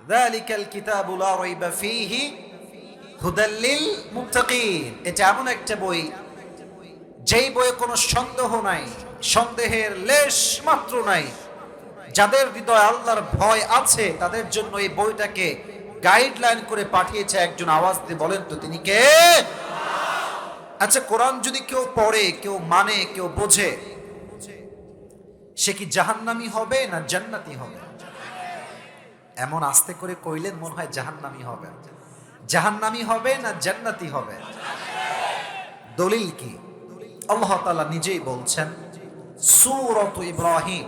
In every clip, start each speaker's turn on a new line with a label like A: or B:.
A: যালিকাল কিতাবু লা রাইবা ফীহি হুদাল লিল মুত্তাকিন। এটা এমন একটা বই, যেই বইয়ে কোনো সন্দেহ নাই, সন্দেহের লেশ মাত্র নাই। যাদের হৃদয়ে আল্লাহর ভয় আছে তাদের জন্য এই বইটাকে গাইডলাইন করে পাঠিয়েছে একজন। আওয়াজ দিয়ে বলেন তো তিনি কে? আচ্ছা, কোরআন যদি কেউ পড়ে, কেউ মানে, কেউ বোঝে, সে কি জাহান্নামী হবে না জান্নাতি হবে? এমন আস্তে করে কইলেন মনে হয় জাহান্নামী হবে। জাহান্নামী হবে না জান্নাতি হবে? দলিল কি? আল্লাহ তাআলা নিজেই বলছেন সূরাত ইব্রাহিম,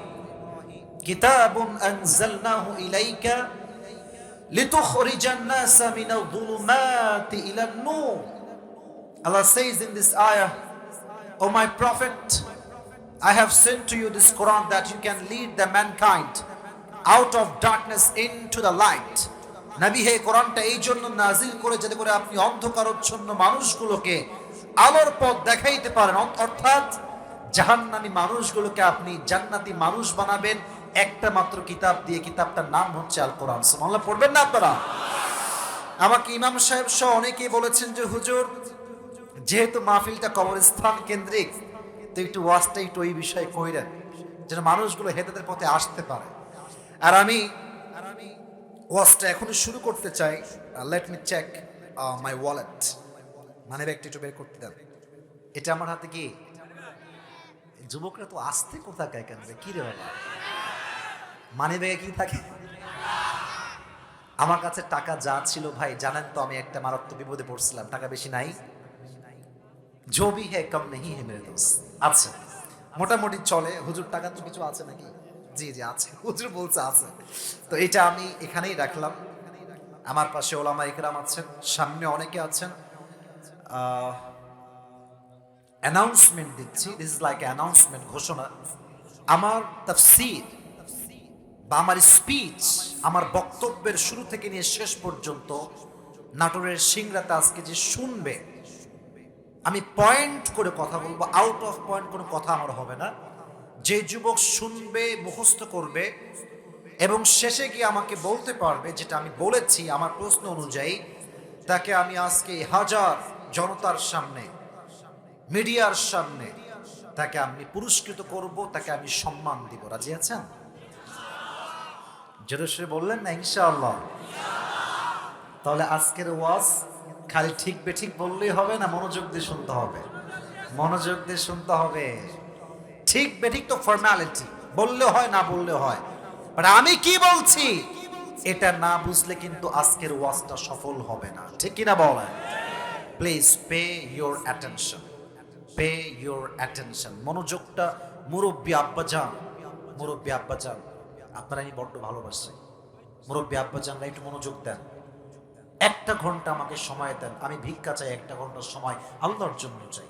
A: কিতাবুন আনজালনাহু ইলাইকা লিতুখরিজান নাসা মিনাল যুলুমাতি ইলান নূর। Allah says in this ayah, O my prophet, I have sent to you this Quran that you can lead the mankind out of darkness into the light. নবী হে, কোরআনটা এই জন্য নাজিল করে যাতে করে আপনি অন্ধকারচ্ছন্ন মানুষগুলোকে আলোর পথ দেখাইতে পারেন, অর্থাৎ জাহান্নামী মানুষগুলোকে আপনি জান্নাতি মানুষ বানাবেন একটা মাত্র কিতাব দিয়ে। কিতাবটার নাম হচ্ছে আল কোরআন। সুবহানাল্লাহ পড়বেন না আপনারা? আমাকে ইমাম সাহেব সহ অনেকেই বলেছেন যে হুজুর, যেহেতু মাহফিলটা কবরস্থান কেন্দ্রিক, তো একটু ওয়াজটা একটু ওই বিষয়ে কইরেন যেন মানুষগুলো হেদায়েতের পথে আসতে পারে। আর আমি ওয়াজটা এখনই শুরু করতে চাই। Let me check my wallet. মানে ব্যাগটা একটু বের করতে দেন। এটা আমার হাতে কি? যুবকরা তো আসতে কোথাকায় কেন রে? কি রে বাবা, মানি ব্যাগে কি থাকে? আমার কাছে টাকা যা ছিল ভাই, জানেন তো আমি একটা মারাত্মক বিপদে পড়ছিলাম। টাকা বেশি নাই, जो भी है कम नहीं है मेरे दोस्त। আচ্ছা, মোটামুটি চলে। হুজুর টাকা তো কিছু আছে নাকি? জি জি আছে, হুজুর বলছে আছে। তো এটা আমি এখানেই রাখলাম। আমার পাশে ওলামা ইকরাম আছেন, সামনে অনেকে আছেন। অ্যানাউন্সমেন্ট দিচ্ছি, দিস ইজ লাইক অ্যানাউন্সমেন্ট, ঘোষণা। আমার তাফসীর বা আমার স্পিচ, আমার বক্তব্যের শুরু থেকে নিয়ে শেষ পর্যন্ত নাটোরের সিংড়াতে আজকে যে শুনবে, আমি পয়েন্ট করে কথা বলবো, আউট অফ পয়েন্ট কোনো কথা আমার হবে না। যে যুবক শুনবে, মুখস্থ করবে এবং শেষে গিয়ে আমাকে বলতে পারবে যেটা আমি বলেছি আমার প্রশ্ন অনুযায়ী, তাকে আমি আজকে হাজার জনতার সামনে, মিডিয়ার সামনে তাকে আমি পুরস্কৃত করব, তাকে আমি সম্মান দিব। রাজি আছেন? জোরে বললেন না ইনশাআল্লাহ? তাহলে আজকের ওয়াজ খালি ঠিক বেঠিক বললেই হবে না, মনোযোগ দিয়ে শুনতে হবে। মনোযোগ দিয়ে শুনতে হবে। ঠিক বেঠিক তো ফর্মালিটি, বললে হয় না বললে হয়, বাট আমি কি বলছি এটা না বুঝলে কিন্তু আজকের ওয়াজটা সফল হবে না। ঠিক কিনা বলেন? Please pay your attention, pay your attention. মনোযোগটা মুরব্বী আব্বাজান, মুরব্বী আব্বাজান আপনারা আমি বড্ড ভালোবাসি। মুরব্বী আব্বাজানরা একটু মনোযোগ দেন। একটা ঘন্টা আমাকে সময় দেন, আমি ভিক্ষা চাই, একটা ঘন্টার সময় আল্লাহর জন্য চাই।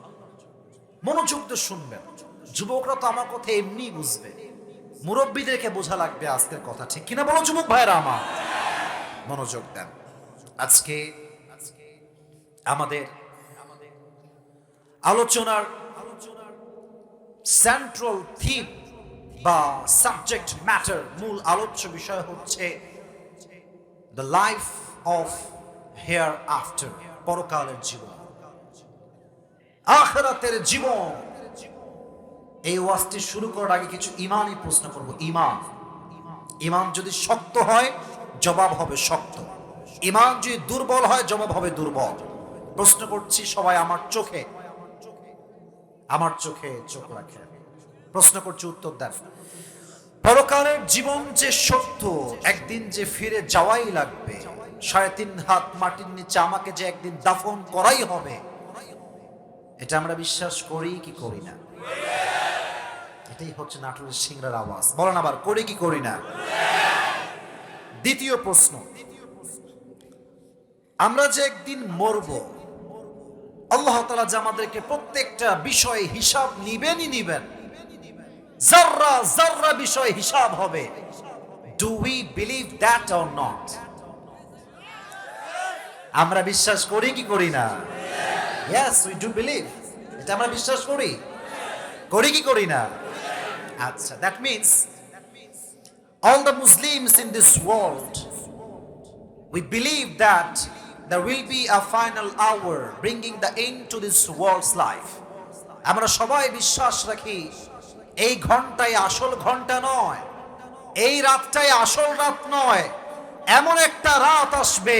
A: মনোযোগ দিয়ে শুনবেন। যুবকরা তো আমার কথা এমনি বুঝবে, মুরব্বীদেরকে বোঝা লাগবে আজকের কথা। ঠিক কিনা বলো যুবক ভাইরা আমার? মনোযোগ দেন। আজকে আমাদের আলোচনার সেন্ট্রাল থিম বা সাবজেক্ট ম্যাটার, মূল আলোচ্য বিষয় হচ্ছে the life of hair after, পরকালের জীবন, আখিরাতের জীবন। এই ওয়াজটি শুরু করার আগে কিছু ইমানি প্রশ্ন করব। ইমান যদি শক্ত হয় জবাব হবে শক্ত, ইমান যদি দুর্বল হয় জবাব হবে দুর্বল। প্রশ্ন করছি সবাই আমার চোখে চোখ রাখে। প্রশ্ন করছি, উত্তর দেন। পরকালের জীবন যে সত্য, একদিন যে ফিরে যাওয়াই লাগবে, 3.5 হাত মাটির নিচে আমাকে যে একদিন দাফন করাই হবে, এটা আমরা বিশ্বাস করি কি করি না? এটাই হচ্ছে নাটোরের সিংড়ার আওয়াজ। বলেন আবার, করি কি করি না? দ্বিতীয় প্রশ্ন, আমরা যে একদিন মরব, আল্লাহ তাআলা যে আমাদেরকে প্রত্যেকটা বিষয়ে হিসাব নিবেন, যাররা যাররা বিষয়ে হিসাব হবে। Do we believe that or not? আমরা বিশ্বাস করি কি করি না? Yes, we do believe. এটা আমরা বিশ্বাস করি কি করি না? আচ্ছা, that means all the Muslims in this world We believe that there will be a final hour bringing the end to this world's life. আমরা সবাই বিশ্বাস রাখি এই ঘন্টাই আসল ঘন্টা নয়, এই রাতটাই আসল রাত নয়। এমন একটা রাত আসবে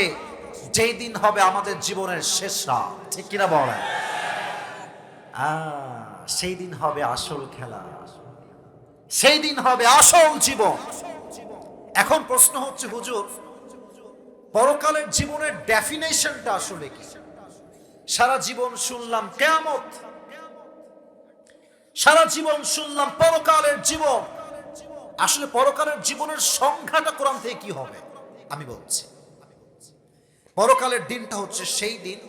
A: যেই দিন হবে আমাদের জীবনের শেষ রাত, ঠিক কিনা বলেন? সেই দিন হবে আসল খেলা, সেই দিন হবে আসল জীবন। এখন প্রশ্ন হচ্ছে, হুজুর, পরকালের জীবনের ডেফিনেশনটা আসলে কি? সারা জীবন শুনলাম কিয়ামত, সারা জীবন শুনলাম পরকালের জীবন। আসলে পরকালের জীবনের সংখ্যাটা কোরআন থেকে কি হবে? আমি বলছি, পরকালের দিনটা হচ্ছে সেই দিন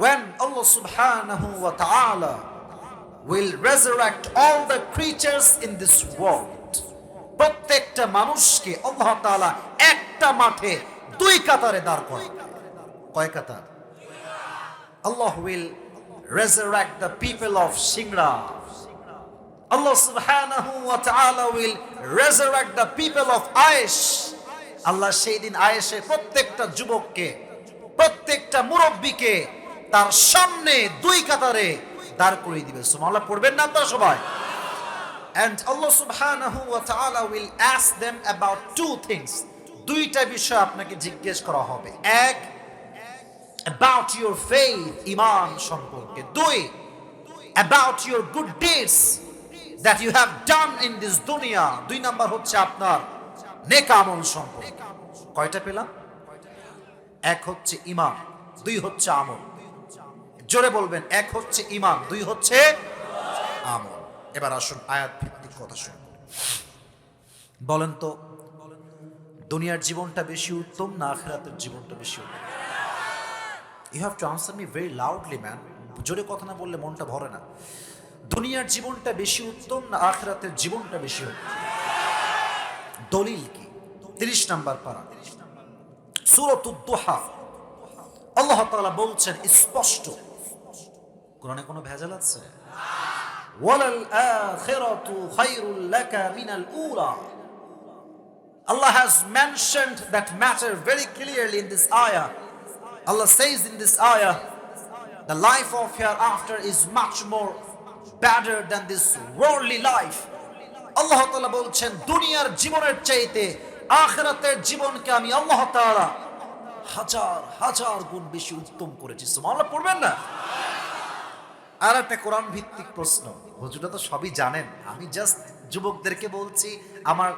A: when Allah subhanahu wa ta'ala will resurrect all the creatures in this world. প্রত্যেকটা মানুষকে আল্লাহ তাআলা একটা মাঠে দুই কাতারে দাঁড় করাবে। কয় কাতার? Allah will resurrect the people of Shingra. Allah subhanahu wa ta'ala will resurrect the people of Aish. আল্লাহ সেই দিন আয়েশের প্রত্যেকটা যুবককে, প্রত্যেকটা মুরব্বীকে তার সামনে দুই কাতারে দাঁড় করিয়ে দিবে। সুবহানাল্লাহ পড়বেন না আপনারা সবাই? And Allah subhanahu wa ta'ala will ask them about two things. দুইটা বিষয় আপনাকে জিজ্ঞেস করা হবে। এক, about your faith, ইমান সম্পর্কে। দুই, about your good deeds that you have done in this dunya. দুই নাম্বার হচ্ছে আপনার নেক আমল সম্পর্কে। কয়টা পেলাম? এক হচ্ছে ইমান, দুই হচ্ছে আমল। জোরে বলবেন, এক হচ্ছে ইমান, দুই হচ্ছে আমল। এবার আসুন আয়াত ভিত্তিক কথা শুনুন। বলেন তো, দুনিয়ার জীবনটা বেশি উত্তম না আখিরাতের জীবনটা বেশি উত্তম? You have to answer me very loudly man. জোরে কথা না বললে মনটা ভরে না। দুনিয়ার জীবনটা বেশি উত্তম না আখিরাতের জীবনটা বেশি উত্তম? দলিল কি? 30 নম্বর পারা, সূরাতুদ দুহা। আল্লাহ তাআলা বলছেন স্পষ্ট, কোরআনে কোনো ভেজাল আছে? ওয়ালাল আখিরাতু খায়রুল লাকা মিনাল উলা। Allah has mentioned that matter very clearly in this ayah. Allah says in this ayah, the life of hereafter is much more better than this worldly life. আল্লাহ তাআলা বলছেন দুনিয়ার জীবনের চাইতে আখিরাতের জীবনকে আমি আল্লাহ তাআলা হাজার হাজার গুণ বেশি উত্তম করেছি। সুবহানাল্লাহ পড়বেন না? আর একটা কোরআন ভিত্তিক প্রশ্ন, হুজুররা তো সবই জানেন, আমি জাস্ট যুবকদেরকে বলছি, আমার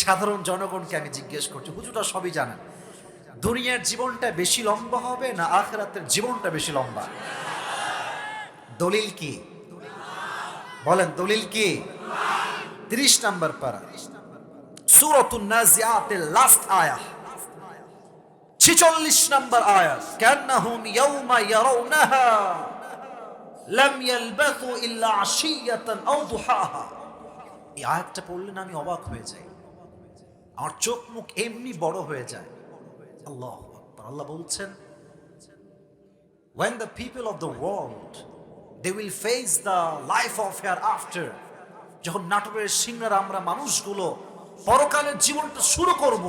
A: সাধারণ জনগণকে আমি জিজ্ঞেস করছি, হুজুররা সবই জানেন, দুনিয়ার জীবনটা বেশি লম্বা হবে না আখিরাতের জীবনটা বেশি লম্বা? দলিল কি? বলেন দলিল কি? 30 নম্বর পারা, সূরাতুন নাজিআতের লাস্ট আয়াহ, 46 নম্বর আয়াত, কান্নাহুম ইয়াউমা ইয়ারাউনাহা লাম ইয়ালবাথু ইল্লা আশিয়াতান আও দুহাহা। এই আয়াতটা পড়লে না আমি অবাক হয়ে যাই, আমার চোখ মুখ এমনি বড় হয়ে যায়। আল্লাহু আকবার। আল্লাহ বলছেন, when the people of the world they will face the life of hereafter, যখন নাটোরের সিংহার আমরা মানুষগুলো পরকালের জীবনটা শুরু করব,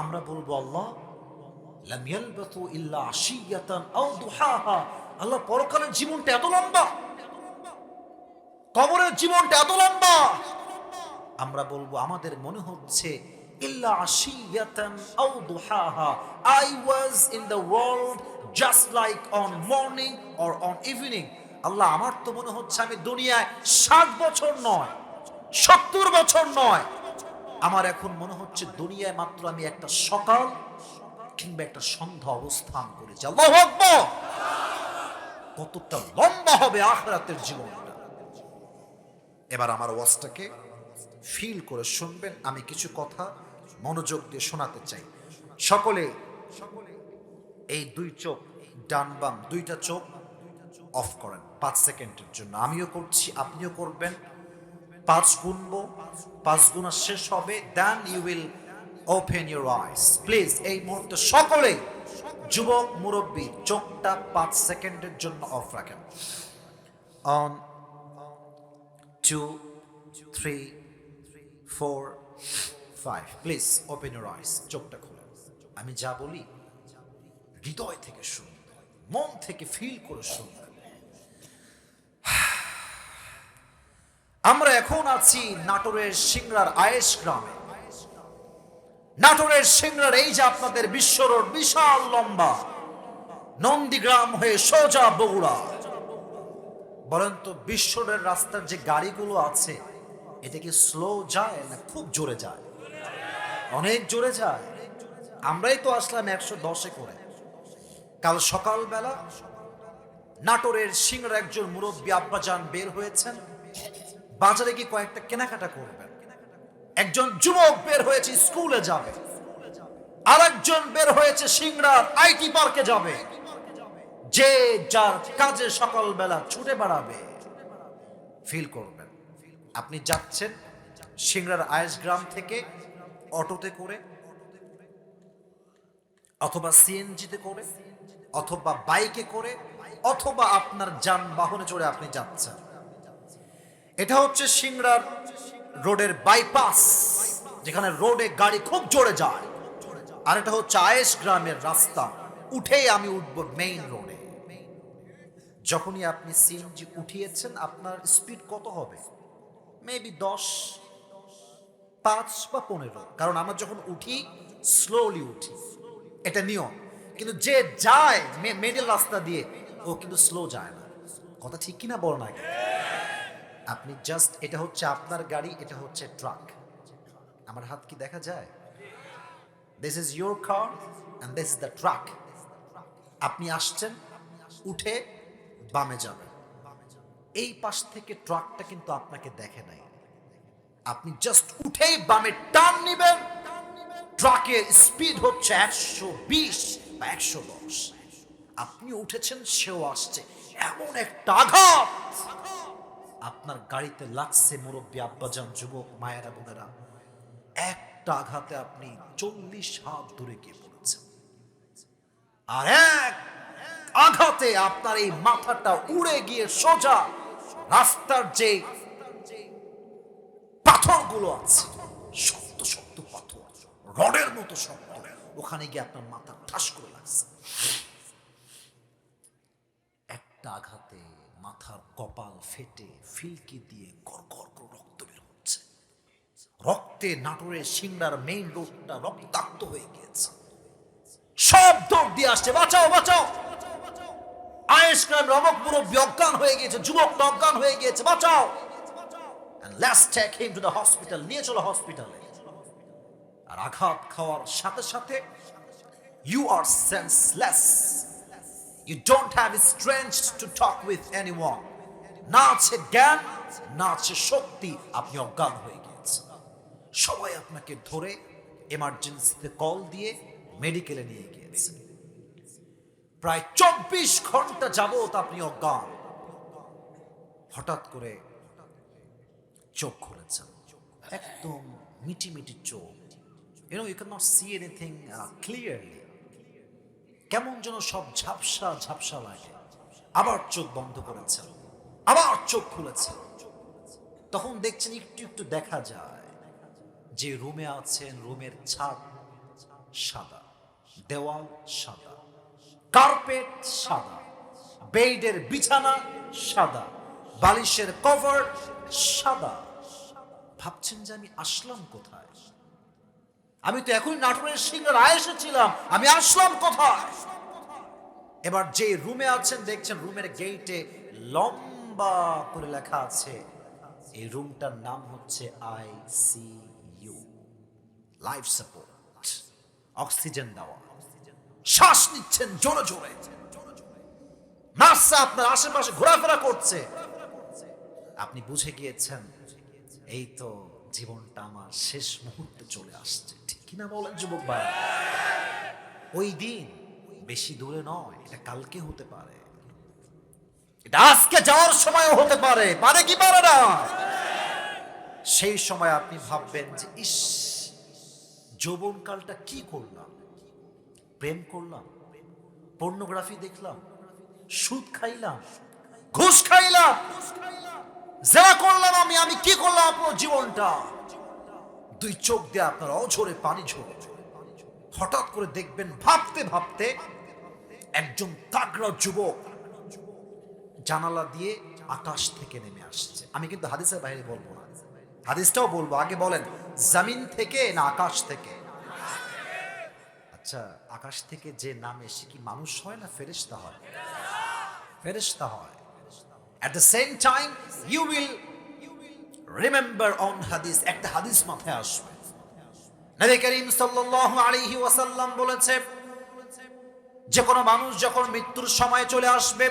A: আমরা বলবো আল্লাহ লাম ইয়ালবাথু ইল্লা আশিয়াতান আও দুহাহা। আল্লাহ পরকালের জীবনটা এত লম্বা, কবরের জীবনটা এত লম্বা। আমরা বলবো আমাদের মনে হচ্ছে ইল্লা আশিয়াতান আও দুহাহা, I was in the world just like on morning or on evening. আল্লাহ আমার তো মনে হচ্ছে আমি দুনিয়ায় 60 বছর নয়, 70 বছর নয়, আমার এখন মনে হচ্ছে দুনিয়ায় মাত্র আমি একটা সকাল কিংবা একটা সন্ধ্যা অবস্থান করেছি। আল্লাহু আকবার। কতটা লম্বা হবে আখিরাতের জীবনটা। এবার আমার ওয়াজটাকে ফিল করে শুনবেন, আমি কিছু কথা মনোযোগ দিয়ে শোনাতে চাই। সকলে এই দুই চোখ, ডান বাম দুইটা চোখ অফ করেন 5 সেকেন্ডের জন্য। আমিও করছি, আপনিও করবেন। 5 গুনবো, 5 গুণা শেষ হবে, then you will open your eyes. Please এই মুহূর্তে সকলে, যুবক মুরব্বী, চোখটা 5 সেকেন্ডের জন্য অফ রাখেন। অন 2 3 4 5, প্লিজ ওপেন ইউর আইস। চোখটা খুলেন। আমি যা বলি হৃদয় থেকে শুনবেন, মন থেকে ফিল করে শুনবেন। আমরা এখন আছি নাটোরের সিংড়ার আয়েশ গ্রামে। নাটোরের সিংড়ার এই যে আপনাদের বিশ্ব রোড বিশাল লম্বা, নন্দীগ্রাম হয়ে সোজা বগুড়া। বলেন তো বিশ্ব রোডের রাস্তার যে গাড়িগুলো আছে এটা কি স্লো যায় না খুব জোরে যায়? অনেক জোরে যায়। আমরাই তো আসলাম 110-এ করে। কাল সকালবেলা নাটোরের সিংড়ার একজন মুরব্বী আব্বাজান বের হয়েছেন, বাজারে কি কয়েকটা কেনাকাটা করবেন। একজন যুবক বের হয়েছে স্কুলে যাবে, আর একজন বের হয়েছে সিংড়ার আইটি পার্কে যাবে। যে যার কাজে সকালবেলা ছুটে বেড়াবে। ফিল করবেন আপনি যাচ্ছেন সিংড়ার আয়েশ গ্রাম থেকে অটোতে করে অথবা সিএনজিতে করে অথবা বাইকে করে অথবা আপনার যানবাহনে চড়ে আপনি যাচ্ছেন। এটা হচ্ছে সিংড়ার রোডের বাইপাস, যেখানে রোডে গাড়ি খুব জোরে যায়। আর এটা হচ্ছে আয়েশ গ্রামের রাস্তা, উঠেই আমি উঠবো মেইন রোডে। যখনই আপনি সিএনজি উঠিয়েছেন আপনার স্পিড কত হবে? মেবি 10, 5 বা 15। কারণ আমরা যখন উঠি স্লোলি উঠি, এটা নিয়ম। কিন্তু যে যায় মিডল রাস্তা দিয়ে ও কিন্তু স্লো যায় না। কথা ঠিক কিনা বল না? আপনি জাস্ট, এটা হচ্ছে আপনার গাড়ি, এটা হচ্ছে ট্রাক। আমার হাত কি দেখা যায়? This is your car and this is the truck. আপনি আসছেন, উঠে বামে যাবেন। এই পাশ থেকে ট্রাকটা কিন্তু আপনাকে দেখে নাই। আপনি জাস্ট উঠেই বামে টার্ন নেবেন। ট্রাকের স্পিড হচ্ছে 120 বা 110। আপনি উঠেছেন, সেও আসছে। এমন একটা আঘাত আপনার গাড়িতে লাগছে মুরব্বী আব্বাজান, যুবক মায়েরা বোনেরা, একটা আঘাতে আপনি 40 হাত দূরে গিয়ে পড়েছেন। আর এক আঘাতে আপনার এই মাথাটা উড়ে গিয়ে সোজা রাস্তার যে পাথরগুলো আছে, শক্ত শক্ত পাথর, রডের মতো শক্ত, ওখানে গিয়ে আপনার মাথা ঠাস করে লাগছে। একটা আঘাতে মাথার কপাল ফেটে ফিলকি দিয়ে গড়গড় করে রক্ত বের হচ্ছে। রক্তে নাটোরের সিংড়ার মেইন রোডটা রক্তাক্ত হয়ে গিয়েছে। সব দৌড় দিয়ে আসছে, বাঁচাও বাঁচাও। আয়েশ গ্রামের অমুক মুরব্বী অজ্ঞান হয়ে গিয়েছে, যুবকটা অজ্ঞান হয়ে গিয়েছে, বাঁচাও। And let's take him to the hospital. নিয়ে চলো হসপিটালে। আর আঘাত খাওয়ার সাথে সাথে you are senseless. You don't have strength to talk with anyone. না আছে জ্ঞান, না আছে শক্তি, আপনি অজ্ঞান হয়ে গিয়েছেন। সবাই আপনাকে ধরে এমার্জেন্সিতে কল দিয়ে মেডিকেলে নিয়ে গিয়েছে। প্রায় 24 ঘন্টা যাবত আপনি অজ্ঞান। হঠাৎ করে চোখ খুলেছেন, একদম মিটি মিটি চোখ। You cannot see anything clearly. কেমন যেন সব ঝাপসা ঝাপসা লাগে। আবার চোখ বন্ধ করেছেন, আবার চোখ খুলেছেন। তখন দেখছেন একটু একটু দেখা যায় যে রুমে আছেন, রুমের ছাদ সাদা, দেওয়াল সাদা, কার্পেট সাদা, বেডের বিছানা সাদা, বালিশের কভার সাদা। ভাবছেন যে আমি আসলাম কোথায়? আমি তো এখনই নাটোরের সিংড়ার আয়েশে ছিলাম, আমি আসলাম কোথায়? এবার যে রুমে আছেন দেখছেন রুমের গেটে লম্বা করে লেখা আছে, এই রুমটার নাম হচ্ছে আইসিইউ, লাইফ সাপোর্ট, অক্সিজেন দেওয়া। শ্বাস নিচ্ছেন জোরে জোরে, নার্সরা আপনার আশেপাশে ঘোরাফেরা করছে। আপনি বুঝে গিয়েছেন এই তো জীবনটা আমার শেষ মুহূর্তে চলে আসছে। ঠিক কিনা বলেন যুবক ভাই? ওই দিন বেশি দূরে নয়, এটা কালকে হতে পারে, এটা আজকে যাওয়ার সময়ও হতে পারে, পারে কি পারে না? সেই সময় আপনি ভাববেন যে ইস, যৌবনকালটা কি করলাম? প্রেম করলাম, পর্নোগ্রাফি দেখলাম, সুদ খাইলাম, ঘুষ খাইলাম, যা করলাম আমি কি করলাম আপনার জীবনটা? দুই চোখ দিয়ে আপনার অঝরে পানি ঝরে। হঠাৎ করে দেখবেন ভাবতে ভাবতে একজন তাগড়া যুবক জানালা দিয়ে আকাশ থেকে নেমে আসছে। আমি কিন্তু হাদিসের বাইরে বলবো না, হাদিসটাও বলবো, আগে বলেন জমিন থেকে না আকাশ থেকে? আচ্ছা, আকাশ থেকে যে নামে সে কি মানুষ হয় না ফেরেশতা হয়? ফেরেশতা হয়। At the same time you will remember on hadith, একটা হাদিস মাথায় আসবে। নবী করিম সাল্লাল্লাহু আলাইহি ওয়াসাল্লাম বলেছে, যে কোনো মানুষ যখন মৃত্যুর সময় চলে আসবে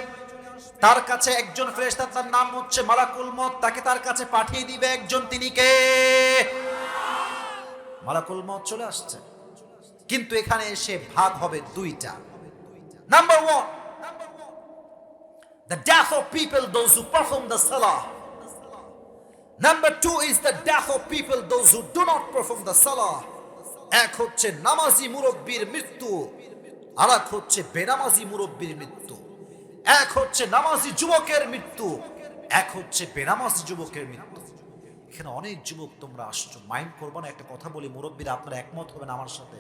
A: তার কাছে একজন ফেরেশতা, তার নাম হচ্ছে মালাকুল মউত, তাকে তার কাছে পাঠিয়ে দিবে একজন। তিনি কে? মালাকুল মউত চলে আসছে। কিন্তু এখানে এসে ভাগ হবে দুইটা। Number 1, the death of people, those who perform the salah. Number 2 is the death of people, those who do not perform the salah. এক হচ্ছে নামাজি মুরব্বির মৃত্যু, আর এক হচ্ছে বেনামাজি মুরব্বির মৃত্যু। এক হচ্ছে নামাজি যুবকের মৃত্যু, এক হচ্ছে বেনামাজি যুবকের মৃত্যু। এখানে অনেক যুবক তোমরা আসছো, মাইন্ড করবো না, একটা কথা বলি, মুরব্বিরা আপনারা একমত হবেন আমার সাথে।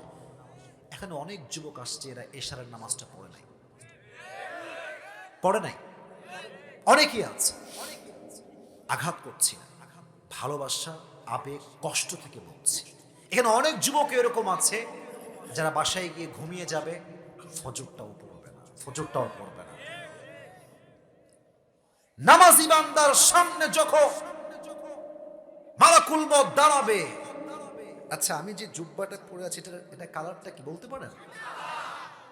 A: এখানে অনেক যুবক আসছে, এরা এশারের নামাজটা পড়ে নাই, পড়ে নাই। অনেকেই আছে, আঘাত করছি না, ভালোবাসা আবেগ কষ্ট থেকে বলছি। এখানে অনেক যুবক এরকম আছে যারা বাসায় গিয়ে ঘুমিয়ে যাবে, ফজরটাও পড়বে না, ফজরটাও পড়বে না। নামাজি বান্দার সামনে যখন মালাকুল মউত দাঁড়াবে, আচ্ছা আমি যে জুব্বাটা পরে আছি এটা কালারটা কি বলতে পারেন?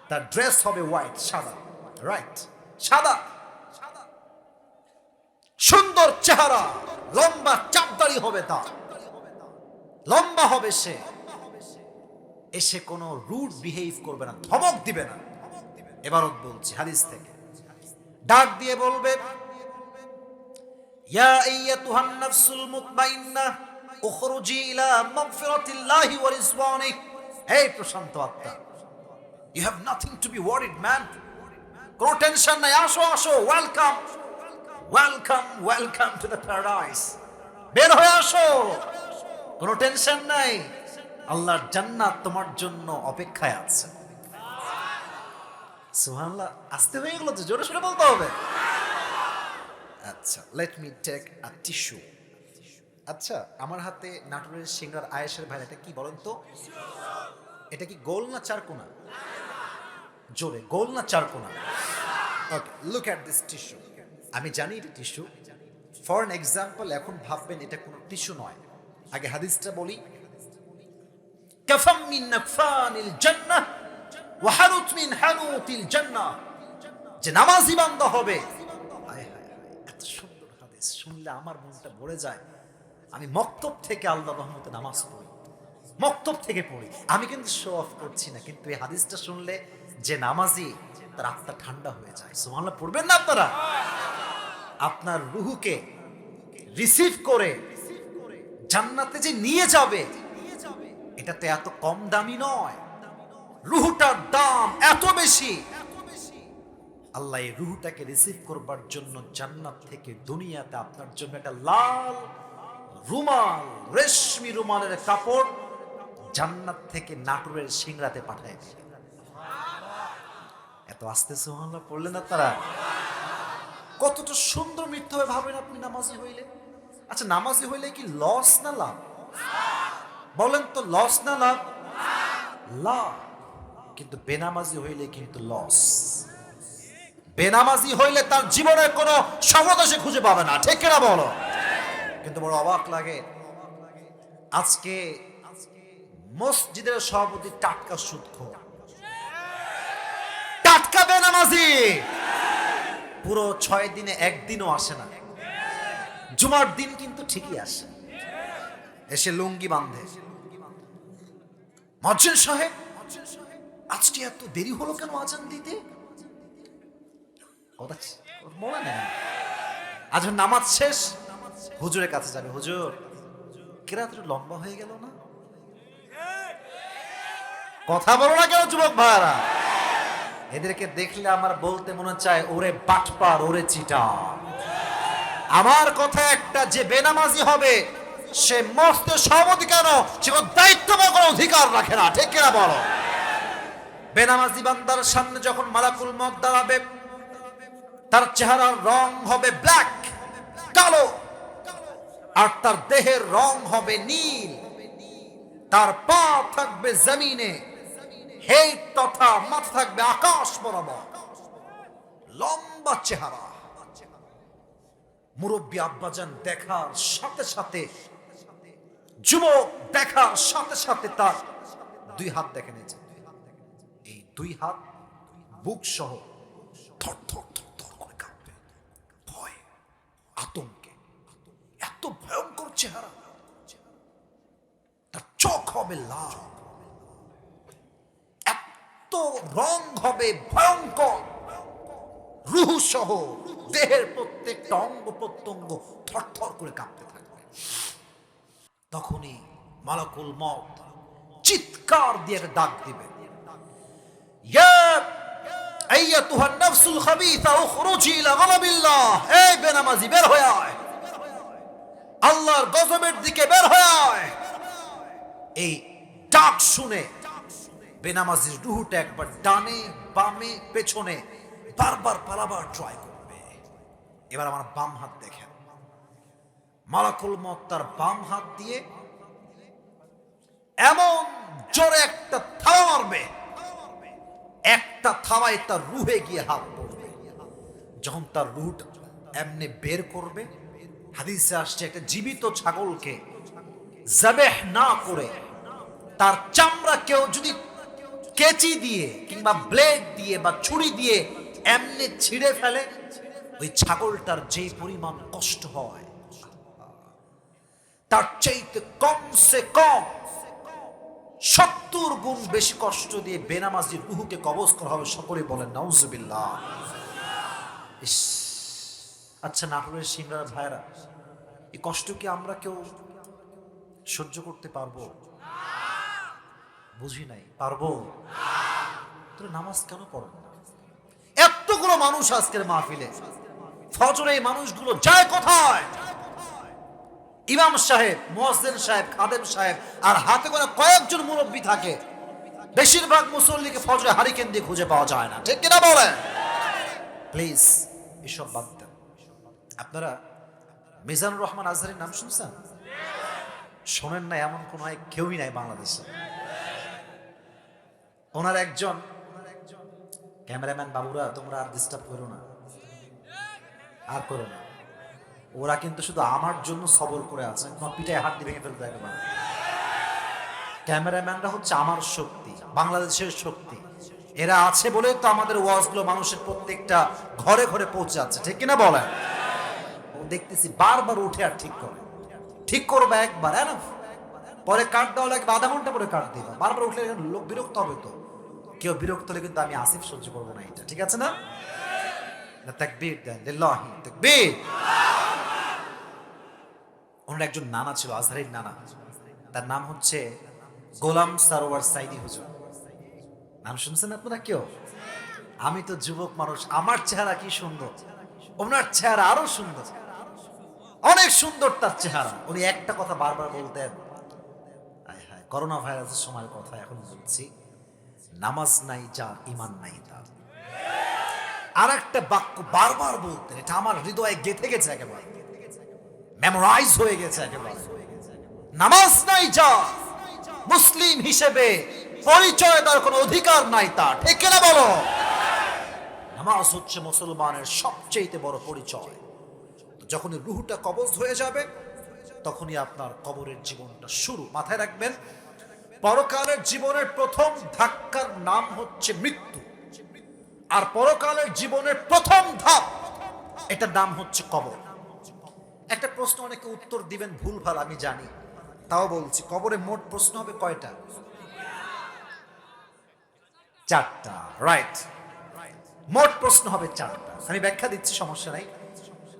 A: তার ড্রেস হবে হোয়াইট, সাদা, রাইট, সাদা, সুন্দর চেহারা, লম্বা চাপদাড়ি হবে, তার লম্বা হবে, সে এসে কোনো রুড বিহেভ করবে না, ধমক দিবে না। এবারও বলছি হাদিস থেকে, ডাক দিয়ে বলবে, ইয়া আইয়াতুহান নাফসুল মুতমাইন্নাহ উখরুজি ইলা মাগফিরাতিল্লাহি ওয়া রিজওয়ানিহি। এই প্রশান্ত আত্মা, you have nothing to be worried man, কোনো টেনশন নাই, আসো আসো, welcome welcome welcome to the paradise, বের হয়ে আসো, কোনো টেনশন নাই, আল্লাহর জান্নাত তোমার জন্য অপেক্ষায় আছে। সুবহানাল্লাহ। আসতে হয়ে গেল তো, জোরে সোরে বলতে হবে। আচ্ছা, let me take a tissue. আচ্ছা, আমার হাতে নাটোরের সিংড়ার আয়েশের ভাই, এটা কি বলেন তো? এটা কি গোল না চারকোনা? জোরে, গোল না চারকোনা? ওকে, লুক এট দিস টিস্যু। আমি জানি এটা টিস্যু, ফর এন এক্সাম্পল। এখন ভাববেন এটা কোনো টিস্যু নয়। আগে হাদিসটা বলি, কাফাম মিন নাকফানিল জান্নাহ ওয়া হানুত মিন হানুতিল জান্নাহ। যে নামাজি বান্দা হবে, হায় হায় হায়, এত সুন্দর হাদিস শুনলে আমার মনটা ভরে যায়। আমি মক্তব থেকে আল্লাহর রহমতে নামাজ পড়ি, মক্তব থেকে পড়ি। আমি কিন্তু শো অফ করছি না, কিন্তু এই হাদিসটা শুনলে যে নামাজি, তার আত্মা ঠান্ডা হয়ে যায়। সুবহানাল্লাহ পড়বেন না আপনারা? আপনার রুহুকে রিসিভ করে জান্নাতে যে নিয়ে যাবে, এটাতে এত কম দামি নয়, রুহুটার দাম এত বেশি। আল্লাহ এই রুহুটাকে রিসিভ করবার জন্য জান্নাত থেকে দুনিয়াতে আপনার জন্য একটা লাল রুমাল, রেশমি রুমালের কাপড় জান্নাত থেকে নাটোরের সিংড়াতে পাঠায় দিবে। এত আস্তে সুবহানাল্লাহ পড়লেন না তারা? কতটা সুন্দর মৃত্যু হবে ভাবেন আপনি নামাজি হইলে। আচ্ছা, নামাজি হইলে কি লস না লাভ? বলেন তো, লস না লাভ? লাভ। কিন্তু বেনামাজি হইলে কিন্তু লস। বেনামাজি হইলে তার জীবনে কোনো সফলতা সে খুঁজে পাবে না, ঠিক কিনা বলো? কিন্তু বড় অবাক লাগে, আজকে মসজিদের সভাপতি টাটকা সুদখোর, টাটকা বেনামাজি, পুরো 6 দিনে একদিনও আসে না। জুমার দিন কিন্তু ঠিকই আসে, এসে লুঙ্গি বাঁধে। মুয়াজ্জিন সাহেব, আজকে এত দেরি হলো কেন আজান দিতে? কথা বলে না, আজ নামাজ শেষ, হুজুরের কাছে যাবে। হুজুর, কেরাত লম্বা হয়ে গেল না? কথা বলো না কেন যুবক ভাইরা? এদেরকে দেখলে আমার বলতে মনে চায়, ওরে বাটপার, ওরে চিটার। আমার কথা একটা, যে বেনামাজি হবে সে মস্ত সভাপতি কেন, সে কোনো দায়িত্ব বা কোনো অধিকার রাখে না, ঠিক কিনা বলো? বেনামাজি বান্দার সামনে যখন মালাকুল মউত দাঁড়াবে, তার চেহারার রং হবে ব্ল্যাক, কালো, আর তার দেহের রং হবে নীল। তার পা থাকবে জমিনে, হেড তথা মাথা থাকবে আকাশ বরাবর, লম্বা চেহারা। মুরব্বী আব্বাজান দেখার সাথে সাথে, যুবক দেখার সাথে সাথে তার দুই হাত দেখে নিয়েছে। এই দুই হাত বুক সহ থর থর থর থর করে কাঁপবে ভয়, আতঙ্কে। এত ভয়ঙ্কর চেহারা। তার চোখ হবে লাল, এত রং হবে ভয়ঙ্কর, রূহ সহ দেহের প্রত্যেকটা অঙ্গ প্রত্যঙ্গ থরথর করে কাঁপতে থাকবে। তখনই মালাকুল মউত চিৎকার দিয়ে ডাক দিবে, ইয়া আইয়াতুহান নাফসুল খাবিসা উখরুজি ইলা গালাবিল্লাহ। এই বেনামাজি বের হয়ে আয়, আল্লাহর গজবের দিকে বের হয়ে আয়। এই ডাক শুনে বেনামাজির রূহটা একবার ডানে বামে পেছনে বারবার পালাবার ট্রাই করবে। এবার আমার বাম হাত দেখেন, মালাকুল মউত তার বাম হাত দিয়ে এমন জোরে একটা থাবা মারবে, একটা থাবায় তার রুহে গিয়ে হাত পড়বে। যখন তার রুহটা এমনি বের করবে, হাদিসে আসছে একটা জীবিত ছাগলকে যাবেহ না করে তার চামড়া কেউ যদি কেচি দিয়ে কিংবা ব্লেড দিয়ে বা ছুরি দিয়ে এমনি ছিঁড়ে ফেলে, ওই ছাগলটার যেই পরিমাণ কষ্ট হয়, তার চাইতে কমসে কম 70 গুণ বেশি কষ্ট দিয়ে বেনামাজির রূহকে কবজ করা হবে। সকলে বলেন নাউজুবিল্লাহ। আচ্ছা, নাটোরের সিংড়ার ভাইরা, এই কষ্ট কি আমরা কেউ সহ্য করতে পারবো? বুঝি নাই, পারবো? তোরা নামাজ কেন পড়ো না? এতগুলো মানুষ আজকের মাহফিলে, ফজরে এই মানুষগুলো যায় কোথায়? ইমাম সাহেব, মুয়াজ্জিন সাহেব, খাদেম সাহেব আর হাতে করে কয়েকজন মুরব্বী থাকে। বেশিরভাগ মুসল্লিকে ফজরে হারিকেন দিয়ে খুঁজে পাওয়া যায় না, ঠিক কিনা বলেন? প্লিজ এসব বাদ দেন। আপনারা মিজানুর রহমান আজহারীর নাম শুনছেন? শোনেন না এমন কোন কেউই নাই বাংলাদেশে। ওনার একজন ক্যামেরাম্যান বাবুরা, তোমরা আর ডিস্টার্ব করো না, আর করো না। ওরা কিন্তু শুধু আমার জন্য সবর করে আছে, তোমার পিঠায় হাত দিয়ে ভেঙে ফেলতে একেবারে। ক্যামেরাম্যানরা হচ্ছে আমার শক্তি, বাংলাদেশের শক্তি। এরা আছে বলে তো আমাদের ওয়াজগুলো মানুষের প্রত্যেকটা ঘরে ঘরে পৌঁছে যাচ্ছে, ঠিক কিনা বলেন? ও দেখতেছি বারবার উঠে আর ঠিক করে, ঠিক করবে একবার এনাফ, পরে কাট দেওয়া লাগবে আধা ঘন্টা পরে কাট দিবা। বারবার উঠলে লোক বিরক্ত হবে। তো কেউ বিরক্ত হলে কিন্তু আমি আসিফ সহ্য করবো না, এটা ঠিক আছে না? তাকবীর দেন, লিল্লাহি তাকবীর। ওনার একজন নানা ছিল, আজহারীর নানা। তার নাম হচ্ছে গোলাম সারোয়ার সাইদি হুজুর। নাম শুনছেন আপনারা কেউ? আমি তো যুবক মানুষ, আমার চেহারা কি সুন্দর, ওনার চেহারা আরো সুন্দর, অনেক সুন্দর তার চেহারা। উনি একটা কথা বারবার বলতেন, করোনা ভাইরাসের সময়ের কথা এখন বলছি, নামাজ নাই যার ঈমান নাই তার। আর একটা বাক্য বারবার বলতেন, এটা আমার হৃদয়ে গেঁথে গেছে, একেবারে মেমোরাইজ হয়ে গেছে একেবারে। নামাজ নাই যার, মুসলিম হিসেবে পরিচয় দেওয়ার কোনো অধিকার নাই তার, ঠিক কিনা বলো? নামাজ হচ্ছে মুসলমানের সবচেয়ে বড় পরিচয়। যখনই রূহটা কবজ হয়ে যাবে, তখনই আপনার কবরের জীবনটা শুরু। মাথায় রাখবেন, পরকালের জীবনের প্রথম ধাক্কার নাম হচ্ছে মৃত্যু, আর পরকালের জীবনের প্রথম ধাপ, এটার নাম হচ্ছে কবর। একটা প্রশ্ন অনেকে উত্তর দিবেন ভুলভাল, আমি জানি, তাও বলছি। কবরে মোট প্রশ্ন হবে কয়টা? 4টা, রাইট। মোট প্রশ্ন হবে 4টা। আমি ব্যাখ্যা দিচ্ছি, সমস্যা নাই।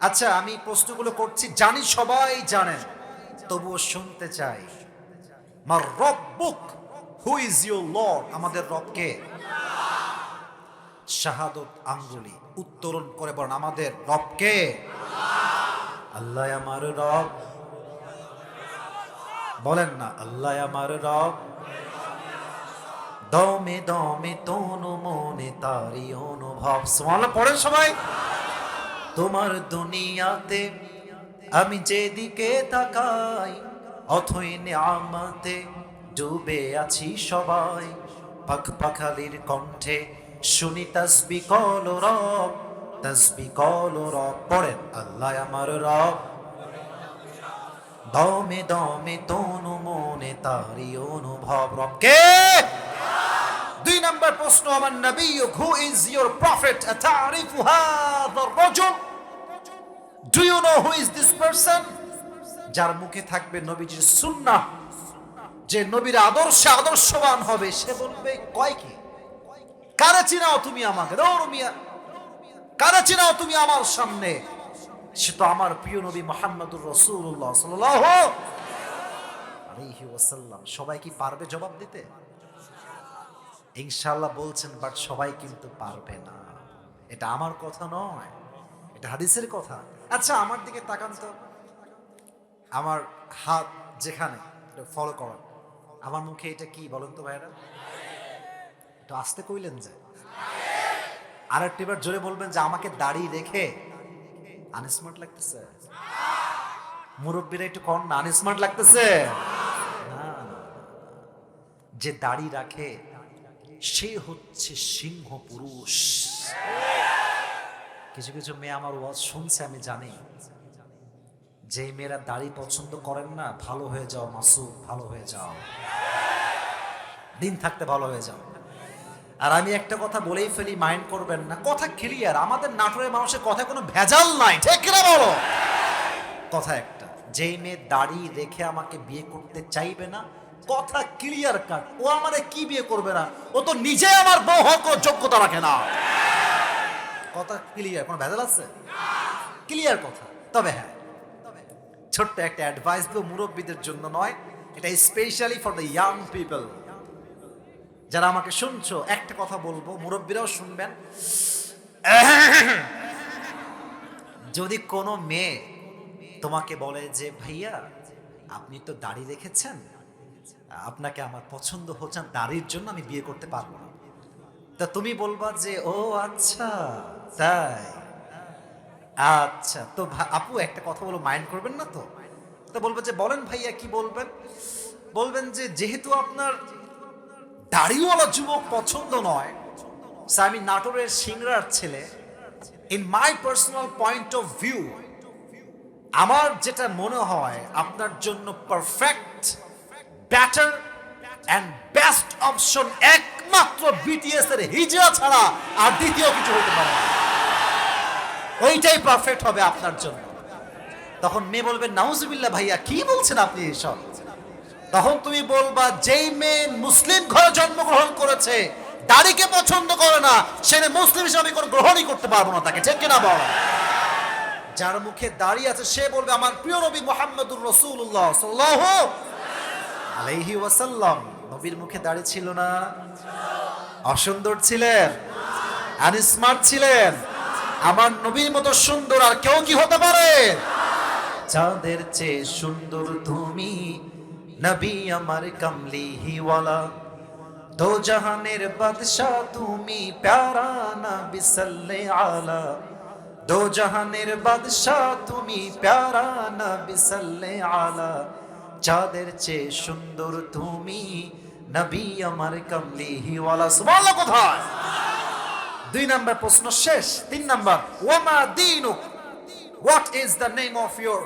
A: আচ্ছা, আমি প্রশ্নগুলো করছি, জানি সবাই জানেন, তবুও শুনতে চাই। মার রব্বুক, হু ইজ ইউর লর্ড? আমাদের রব কে? শাহাদত আঙ্গুলি উত্তোলন করে বলেন, আমাদের রব কে? আল্লাহ আমার রব। বলেন না, আল্লাহ আমার রব। দমে দমে তনু মনে তারি অনুভব। সুবহানাল্লাহ পড়েন সবাই। তোমার দুনিয়াতে আমি যেদিকে তাকাই, অথই নিয়ামতে ডুবে আছি সবাই। পাখ পাখালির কণ্ঠে শুনি তাসবিহ কল রব, তাসবিহ কল রব। পড়েন আল্লাহ আমার রব। দমে দমে তনু মনে তারি অনুভব। রবকে। 2 নম্বর প্রশ্ন, আমার নবী, হু ইজ ইউর প্রফেট? আতারিফু হাযা রাজুল? Do you know who is this person? যার মুখে থাকবে নবীজির সুন্নাহ, যে নবীর আদর্শে আদর্শবান হবে, সে বলবে কয় কি? কারে চিনাও তুমি আমাকে? মিয়া, কারে চিনাও তুমি আমার সামনে? সে তো আমার প্রিয় নবী মুহাম্মদুর রাসূলুল্লাহ সাল্লাল্লাহু আলাইহি ওয়াসাল্লাম। সবাই কি পারবে জবাব দিতে? ইনশাআল্লাহ বলছেন, বাট সবাই কিন্তু পারবে না। এটা আমার কথা নয়, এটা হাদিসের কথা। আচ্ছা আমার দিকে তাকান তো, আমার হাত যেখানে, ফলো করেন, আমার মুখে এটা কি বলেন তো ভাইরা? একটু আস্তে কইলেন যে, আর একটিবার জোরে বলবেন যে আমাকে দাড়ি রেখে আনস্মার্ট লাগতেছে। মুরব্বীরা একটু কন না, আনস্মার্ট লাগতেছে না। যে দাড়ি রাখে সে হচ্ছে সিংহ পুরুষ। কিছু কিছু মেয়ে আমার ওয়াজ শুনছে, আমি জানি। যে মেয়েরা দাড়ি পছন্দ করেন না, ভালো হয়ে যাও মাসুদ, ভালো হয়ে যাও, দিন থাকতে ভালো হয়ে যাও। আর আমি একটা কথা বলেই ফেলি, মাইন্ড করবেন না, কথা ক্লিয়ার। আমাদের নাটোরের মানুষের কথায় কোনো ভেজাল নাই, ঠিক কিনা বলো? কথা একটা, যেই মেয়ে দাড়ি রেখে আমাকে বিয়ে করতে চাইবে না, কথা ক্লিয়ার কাট, ও আমারে কি বিয়ে করবে না, ও তো নিজে আমার বউ হওয়ার যোগ্যতা রাখে না। কথা ক্লিয়ার, কোনো ভেজাল আছে? ক্লিয়ার কথা। তবে হ্যাঁ, ছোট্ট একটা অ্যাডভাইস দেব, মুরব্বীদের জন্য নয়, এটা specially for the young people. যারা আমাকে শুনছো, একটা কথা বলবো, মুরব্বীরাও শুনবেন। যদি কোনো মেয়ে তোমাকে বলে যে ভাইয়া আপনি তো দাড়ি রেখেছেন, আপনাকে আমার পছন্দ হচ্ছে, দাড়ির জন্য আমি বিয়ে করতে পারবো না, তা তুমি বলবা যে ও আচ্ছা তাই, আচ্ছা তো আপু একটা কথা বলো, মাইন্ড করবেন না তো? তো বলবে যে বলেন ভাইয়া কি বলবেন? বলবেন যে যেহেতু আপনার দাড়িওয়ালা যুবক পছন্দ নয়, আমি নাটোরের সিংড়ার ছেলে, in my personal point of view, আমার যেটা মনে হয় আপনার জন্য perfect, better and best option একমাত্র বিটিএস এর হিজরা ছাড়া আর দ্বিতীয় কিছু হতে পারে না, ওইটাই পারফেক্ট হবে আপনার জন্য। তখন মেয়ে বলবে নাউজুবিল্লাহ ভাইয়া কি বলছেন আপনি এসব? তখন তুমি বলবা যেই মেয়ে মুসলিম ঘরে জন্মগ্রহণ করেছে, দাড়িকে পছন্দ করে না, সে মুসলিম হিসেবে কোনো গ্রহণই করতে পারবো না তাকে, ঠিক কিনা বল? যার মুখে দাড়ি আছে সে বলবে আমার প্রিয় নবী মুহাম্মদুর রাসূলুল্লাহ সাল্লাল্লাহু আলাইহি ওয়াসাল্লাম, নবীর মুখে দাড়ি ছিল না? অসুন্দর ছিলেন? আনস্মার্ট ছিলেন? আমার নবীর মতো সুন্দর আর কেউ কি হতে পারে? চাঁদের চেয়ে সুন্দর তুমি নবী আমার কমলিওয়ালা, দো জাহানের বাদশাহ তুমি প্যারা নবী সাল্লাল্লাহু আলা, দো জাহানের বাদশাহ তুমি প্যারা নবী সাল্লাল্লাহু আলা, চাঁদের চেয়ে সুন্দর তুমি নবী আমার কমলিওয়ালা। সুবহানাল্লাহ। কোথায়? 2 নম্বর প্রশ্ন শেষ। 3 নম্বর, ওয়ামা দীনুক, what is the name of your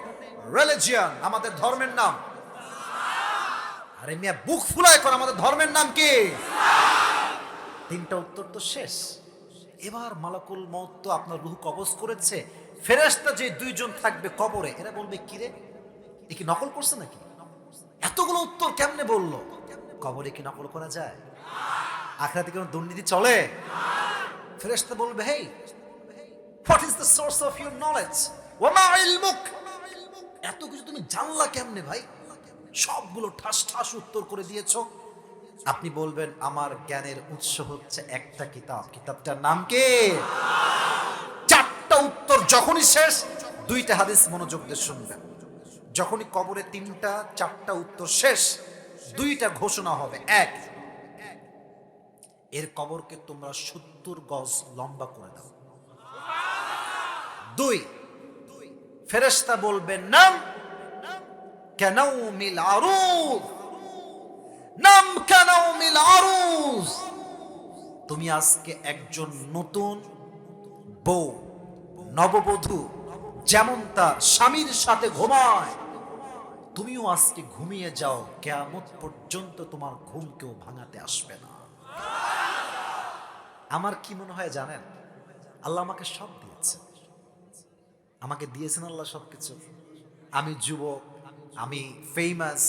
A: religion? আমাদের ধর্মের নাম। আরে মিয়া বুক ফুলায় কোন, আমাদের ধর্মের নাম কি? তিনটা উত্তর তো শেষ। এবার মালাকুল মউত তো আপনার রূহ কবজ করেছে, ফেরেশতা যে 2 জন থাকবে কবরে, এরা বলবে কি রে, এ কি নকল করছে নাকি? এতগুলো উত্তর কেমনে বললো? কবরে কি নকল করা যায়? আখিরাতে কোনো দুর্নীতি চলে? ফেরেশতা বলবে hey, what is the source of your knowledge? ওয়ামা ইলমুক, এত কিছু তুমি জানলা কেমনে ভাই? সবগুলো ঠাস ঠাস উত্তর করে দিয়েছো। আপনি বলবেন আমার জ্ঞানের উৎস হচ্ছে একটা কিতাব, কিতাবটার নাম কি? 4টা উত্তর যখনই শেষ, 2টা হাদিস মনোযোগ দিয়ে শুনবেন। যখনই কবরে 3টা 4টা উত্তর শেষ, 2টা ঘোষণা হবে। 1, এর কবরকে তোমরা 70 গজ লম্বা করে দাও। 2, ফেরেশতা বলবেন নাম কানাউমিল আরুজ, নাম কানাউমিল আরুজ। তুমি আজকে একজন নতুন বউ, নববধূ যেমন তার স্বামীর সাথে ঘুমায়, তুমিও আজকে ঘুমিয়ে যাও, কিয়ামত পর্যন্ত তোমার ঘুম কেউ ভাঙাতে আসবে না। আমার কি মনে হয় জানেন, আল্লাহ আমাকে সব দিয়েছেন, আমাকে দিয়েছেন আল্লাহ সবকিছু। আমি যুবক, আমি ফেমাস,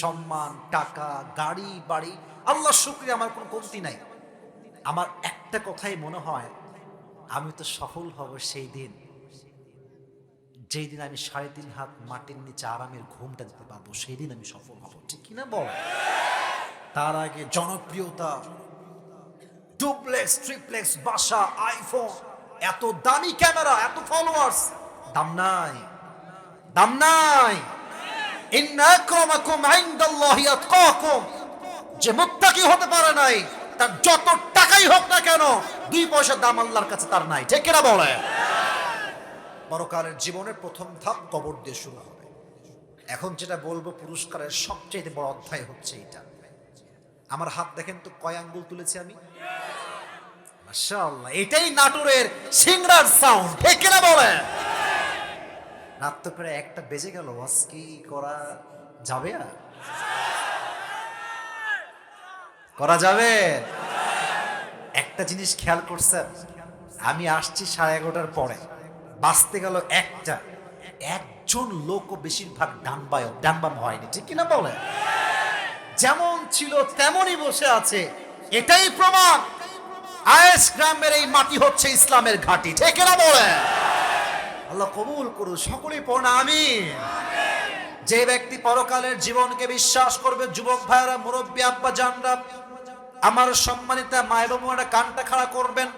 A: সম্মান, টাকা, গাড়ি, বাড়ি, আল্লাহ শুকরিয়া, আমার কোনো কমতি নাই। আমার একটা কথাই মনে হয়, আমি তো সফল হব সেই দিন যেই দিন আমি 3.5 হাত মাটির নিচে আরামের ঘুমটা দিতে পারবো, সেই দিন আমি সফল হব, ঠিক কিনা বল? তার আগে জনপ্রিয়তা, ডুপ্লেক্স ট্রিপ্লেক্স বাসা, আইফোন, এত দামি ক্যামেরা, এত ফলোয়ার্স, দাম নাই, দাম নাই। ইন্না আকরামাকুম ইনদাল্লাহি আতকাকুম। যে মুত্তাকি হতে পারে নাই, তার যত টাকাই হোক না কেন, 2 পয়সা দাম আল্লাহর কাছে তার নাই, ঠিক কিনা বলে? পরকালের জীবনের প্রথম ধাপ কবর দিয়ে শুরু হবে। এখন যেটা বলবো, পুরস্কারের সবচেয়ে বড় অধ্যায় হচ্ছে এটা। আমার হাত দেখেন তো কয় আঙ্গুল তুলেছি আমি, মাশাআল্লাহ। এটাই নাটোরের সিংড়ার সাউন্ড, ঠিক কিনা বলে? রাত তো প্রায় 1টা বেজে গেল, ওয়াজ কি করা যাবে? আর করা যাবে? একটা জিনিস খেয়াল করছেন, আমি আসছি 11:30টার পরে, বাঁচতে গেল 1টা, একজন লোকও বেশিরভাগ ডান বাম হয়নি, ঠিক কিনা বলে? যেমন ছিল তেমনই বসে আছে। এটাই প্রমাণ আয়েশ গ্রামের এই মাটি হচ্ছে ইসলামের ঘাঁটি, ঠিক কিনা বলে? আল্লাহ কবুল করুন, সকলেই পড়না আমিন। যে ব্যক্তি পরকালের জীবনকে বিশ্বাস করবে, যুবক ভাইরা, মুরব্বী আব্বা জানরা, আমার সম্মানিতা মায়ের বাবুরা, কানটা খাড়া করবেন।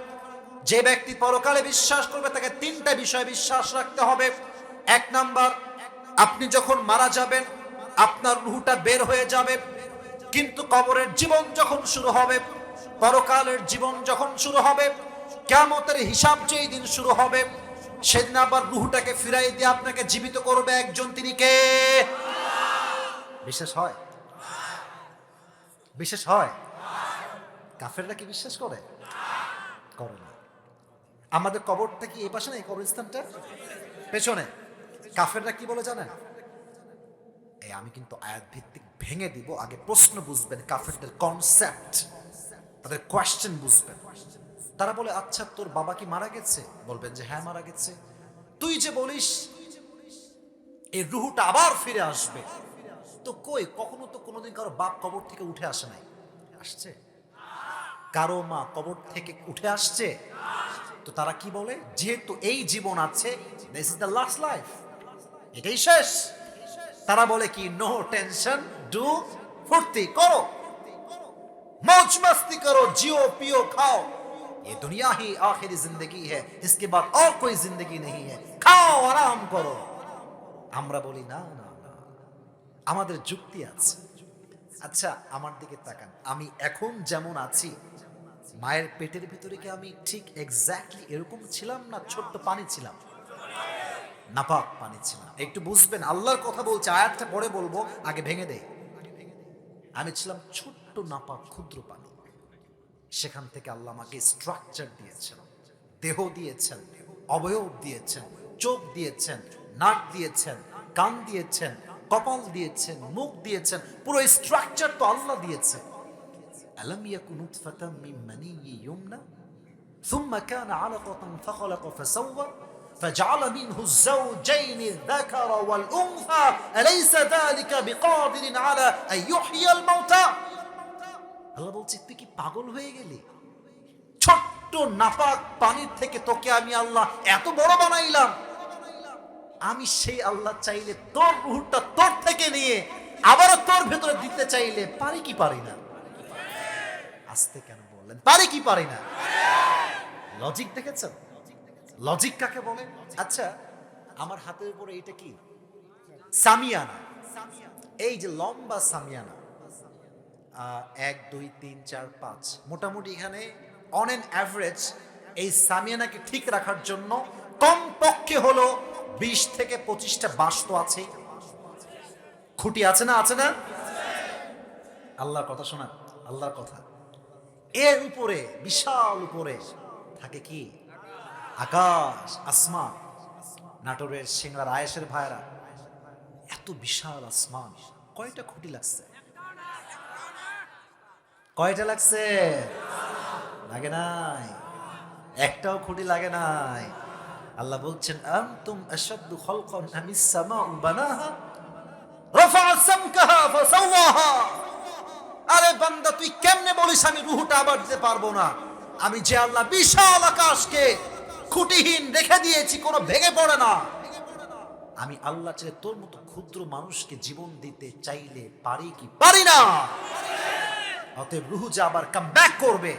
A: যে ব্যক্তি পরকালে বিশ্বাস করবে, তাকে 3টা বিষয় বিশ্বাস রাখতে হবে। 1 নাম্বার, আপনি যখন মারা যাবেন আপনার রূহটা বের হয়ে যাবে, কিন্তু কবরের জীবন যখন শুরু হবে, পরকালের জীবন যখন শুরু হবে, কিয়ামতের হিসাব যেই দিন শুরু হবে, সেদিন আবার রূহটাকে ফিরাই দিয়ে আপনাকে জীবিত করবে একজন, তিনি কে? বিশ্বাস হয়? বিশ্বাস হয়? কাফেররা কি বিশ্বাস করে? করে না। আমাদের কবরটা কি এই পাশে না, এই কবরস্থানটা পেছনে? কাফেররা কি বলে জানেন? এই আমি কিন্তু আয়াত ভিত্তিক ভেঙে দিব, আগে প্রশ্ন বুঝবেন, কাফেরদের কনসেপ্ট, তাদের কোয়েশ্চেন বুঝবেন। তারা বলে, আচ্ছা তোর বাবা কি মারা গেছে? বলবেন যে হ্যাঁ মারা গেছে। তুই যে বলিস এই রুহটা আবার ফিরে আসবে, তো কই, কখনো তো কোনোদিন কারো বাপ কবর থেকে উঠে আসে নাই? আসছে? কারো মা কবর থেকে উঠে আসছে? তো তারা কি বলে, যেহেতু এই জীবন আছে, this is the last life, এটাই শেষ। তারা বলে কি, নো টেনশন, ডু, ফুর্তি করো, मौज मस्ती करो, जियो पियो खाओ, ये दुनिया ही आखिरी जिंदगी है, इसके बाद और कोई जिंदगी नहीं है, খাও আরাম করো। আমরা বলি না না না, আমাদের যুক্তি আছে। আচ্ছা আমার দিকে তাকান, আমি এখন যেমন আছি, মায়ের পেটের ভিতরে কি আমি ঠিক এক্স্যাক্টলি এরকম ছিলাম, না ছোট্ট পানি ছিলাম? নাপাক পানি ছিলাম। একটু বুঝবেন, আল্লাহর কথা বলছে, আয়াতটা পরে বলবো, আগে ভেঙে দেয়। আমি ছিলাম ছোট্ট নাপাক ক্ষুদ্র পানি, সেখান থেকে আল্লাহ আমাকে স্ট্রাকচার দিয়েছেন, দেহ দিয়েছেন, অবয়ব দিয়েছেন, চোখ দিয়েছেন, নাক দিয়েছেন, কান দিয়েছেন, কপাল দিয়েছেন, মুখ দিয়েছেন, পুরো স্ট্রাকচার তো আল্লাহ দিয়েছে। আলাম ইয়াকু নুতফাতাম মিন মানিয়্যি ইউমনা সুম্মা কানা আলাকাতান ফাখালাক ফাসাওয়া فجعل منه الزوجين الذكر والأنثى أليس ذلك بقادر على أن يحيي الموتى। আল্লাহ বলছে, তুই কি পাগল হয়ে গেলি? ছোট্ট নাপাক পানির থেকে তোকে আমি আল্লাহ এত বড় বানাইলাম। আমি সেই আল্লাহ চাইলে তোর রূহটা তোর থেকে নিয়ে আবার তোর ভেতরে দিতে চাইলে পারি কি পারি না? আস্তে কেন বললেন? পারি কি পারি না? লজিক দেখেছেন? লজিক কাকে বলে? আচ্ছা আমার হাতের উপরে এটা কি? সামিয়ানা। এই যে লম্বা সামিয়ানা, 1 2 3 4 5 মোটামুটি এখানে অন এন অ্যাভারেজ এই সামিয়ানাকে ঠিক রাখার জন্য কমপক্ষে হলো 20 থেকে 25টা বাঁশ তো আছে, খুঁটি আছে না, আছে না? আল্লাহর কথা শোনা, আল্লাহর কথা। এর উপরে বিশাল উপরে থাকে কি? আকাশ, আসমান। নাটোরের সিংড়ার আয়েশের ভাইরা, এত বিশাল আসমান, কয়টা খুঁটি লাগছে? কয়টা লাগছে? লাগে নাই, একটাও খুঁটি লাগে নাই। আল্লাহ বলছেন আনতুম আশাদ্দু খালকান আমিস সামাউ বানাহা রাফা সামকাহা ফাসাওয়াহা। আরে বান্দা, তুই কেমনে বলিস আমি রুহটা আবার দিতে পারবো না? আমি যে আল্লাহ বিশাল আকাশকে খুঁটিহীন রেখে দিয়েছি, কোনো ভেঙে পড়ে না। আমি আল্লাহ চাইলে তোর মতো ক্ষুদ্র মানুষকে জীবন দিতে চাইলে পারি কি পারি না? অতএব রুহ যে আবার কাম ব্যাক করবে,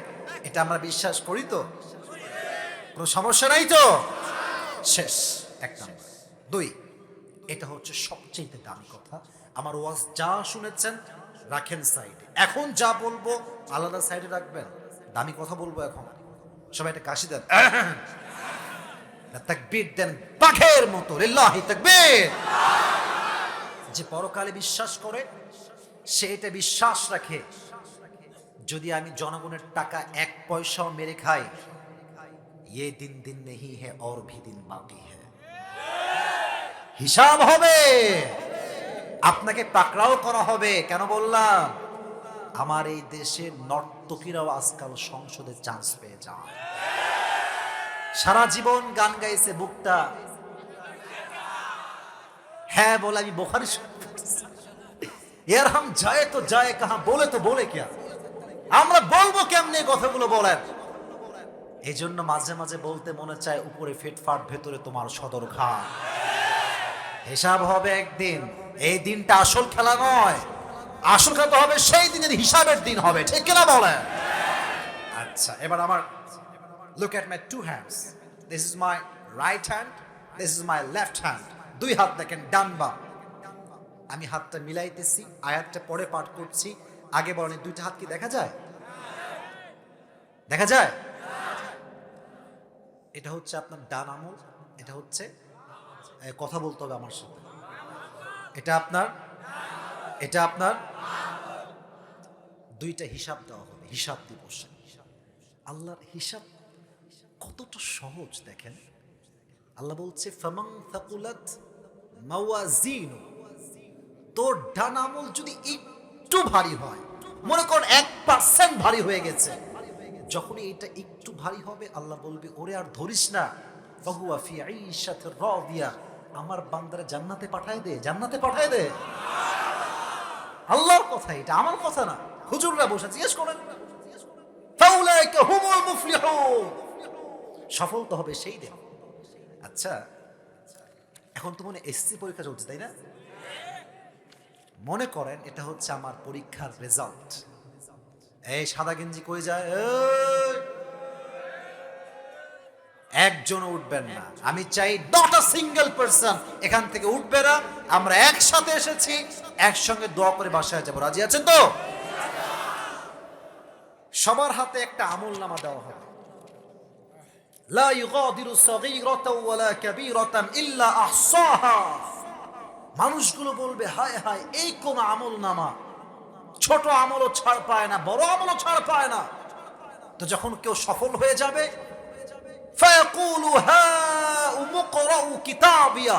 A: এটা আমরা বিশ্বাস করি তো? কোনো সমস্যা নাই তো? শেষ, এক নম্বর। 2, এটা হচ্ছে সবচেয়ে দামি কথা। আমার ওয়াজ যা শুনেছেন রাখেন সাইডে, এখন যা বলবো আলাদা সাইডে রাখবেন। দামি কথা বলবো এখন, সবাই একটা কাশি দেন, তাকবীর দেন বাঘের মতো, লিল্লাহি তাকবীর। যে পরকালে বিশ্বাস করে সে এটা বিশ্বাস রাখে, যদি আমি জনগণের টাকা 1 পয়সাও মেরে খাই, ये दिन नहीं है और भी दिन बाकी है, হিসাব হবে, আপনাকে পাকড়াও করা হবে। কেন বললাম? আমার এই দেশের নর্তকীরাও আজকাল সংসদে চান্স পেয়ে যায়। সারা জীবন গান গাইছে বুকটা, হ্যাঁ বলে আমি বুখারী यार हम जाए तो जाए कहां, बोले तो बोले क्या, আমরা বলবো কেমনে কথাগুলো বলেন। এই জন্য মাঝে মাঝে বলতে মনে চায় উপরে ফিটফাট, ভেতরে তোমার সদর ঘা। হিসাব হবে একদিন, এই দিনটা আসল খেলা নয়, আসল খেলা তো হবে সেই দিনের হিসাবের দিন হবে, ঠিক কিনা বলেন? আচ্ছা, এবার আমার look at my 2 hands, this is my right hand, this is my left hand, 2 হাত দেখেন, ডান বাম। আমি হাতটা মিলাইতেছি, আয়াতটা পরে পাঠ করছি, আগে বলেন 2টা হাত কি দেখা যায়? দেখা যায়? এটা হচ্ছে আপনার ডান আঙুল, এটা হচ্ছে, কথা বলতে হবে আমার সাথে, এটা আপনার, এটা আপনার, 2টা হিসাব দেওয়া হবে, হিসাব দিবস। আল্লাহর হিসাব কতটা সহজ দেখেন। আল্লাহ বলছে ফামান থাকুলাত মাওয়াজিনু, তোর ডান আঙুল যদি একটু ভারী হয়, মনে কর 1% ভারী হয়ে গেছে, যখনই এটা একটু ভারী হবে আল্লাহ বলবে ওরে আর ধরিস না, ফাহুয়া ফি আইশাতির রাদিয়া, আমার বান্দারে জান্নাতে পাঠায় দে, জান্নাতে পাঠায় দে। আল্লাহর কথা, এটা আমার কথা না, হুজুররা বসে জিজ্ঞেস করেন, ফাউলাইকা হুমুল মুফলিহুন, সফল তো হবে সেই দিন। আচ্ছা, এখন তো মনে এসএসসি পরীক্ষা চলছে তাই না? মনে করেন এটা হচ্ছে আমার পরীক্ষার রেজাল্ট। এই সাদা গেঞ্জি কই যায়? একজন উঠবেন না, আমি চাই নট আ সিঙ্গেল পারসন এখান থেকে উঠবে না। আমরা একসাথে এসেছি, একসঙ্গে দোয়া করে বাসায় যাবো, রাজি আছেন তো? সবার হাতে একটা আমলনামা দেওয়া হবে, লা ইউগাদিরু সাগীরাতাও ওয়ালা কাবীরাতান ইল্লা আহসাহা। মানুষগুলো বলবে হায় হায়, এই কোন আমলনামা, ছোট আমলও ছাড় পায় না, বড় আমলও ছাড় পায় না। তো যখন কেউ সফল হয়ে যাবে, ফায়াকুলু হা উমকরাউ কিতাবিয়া,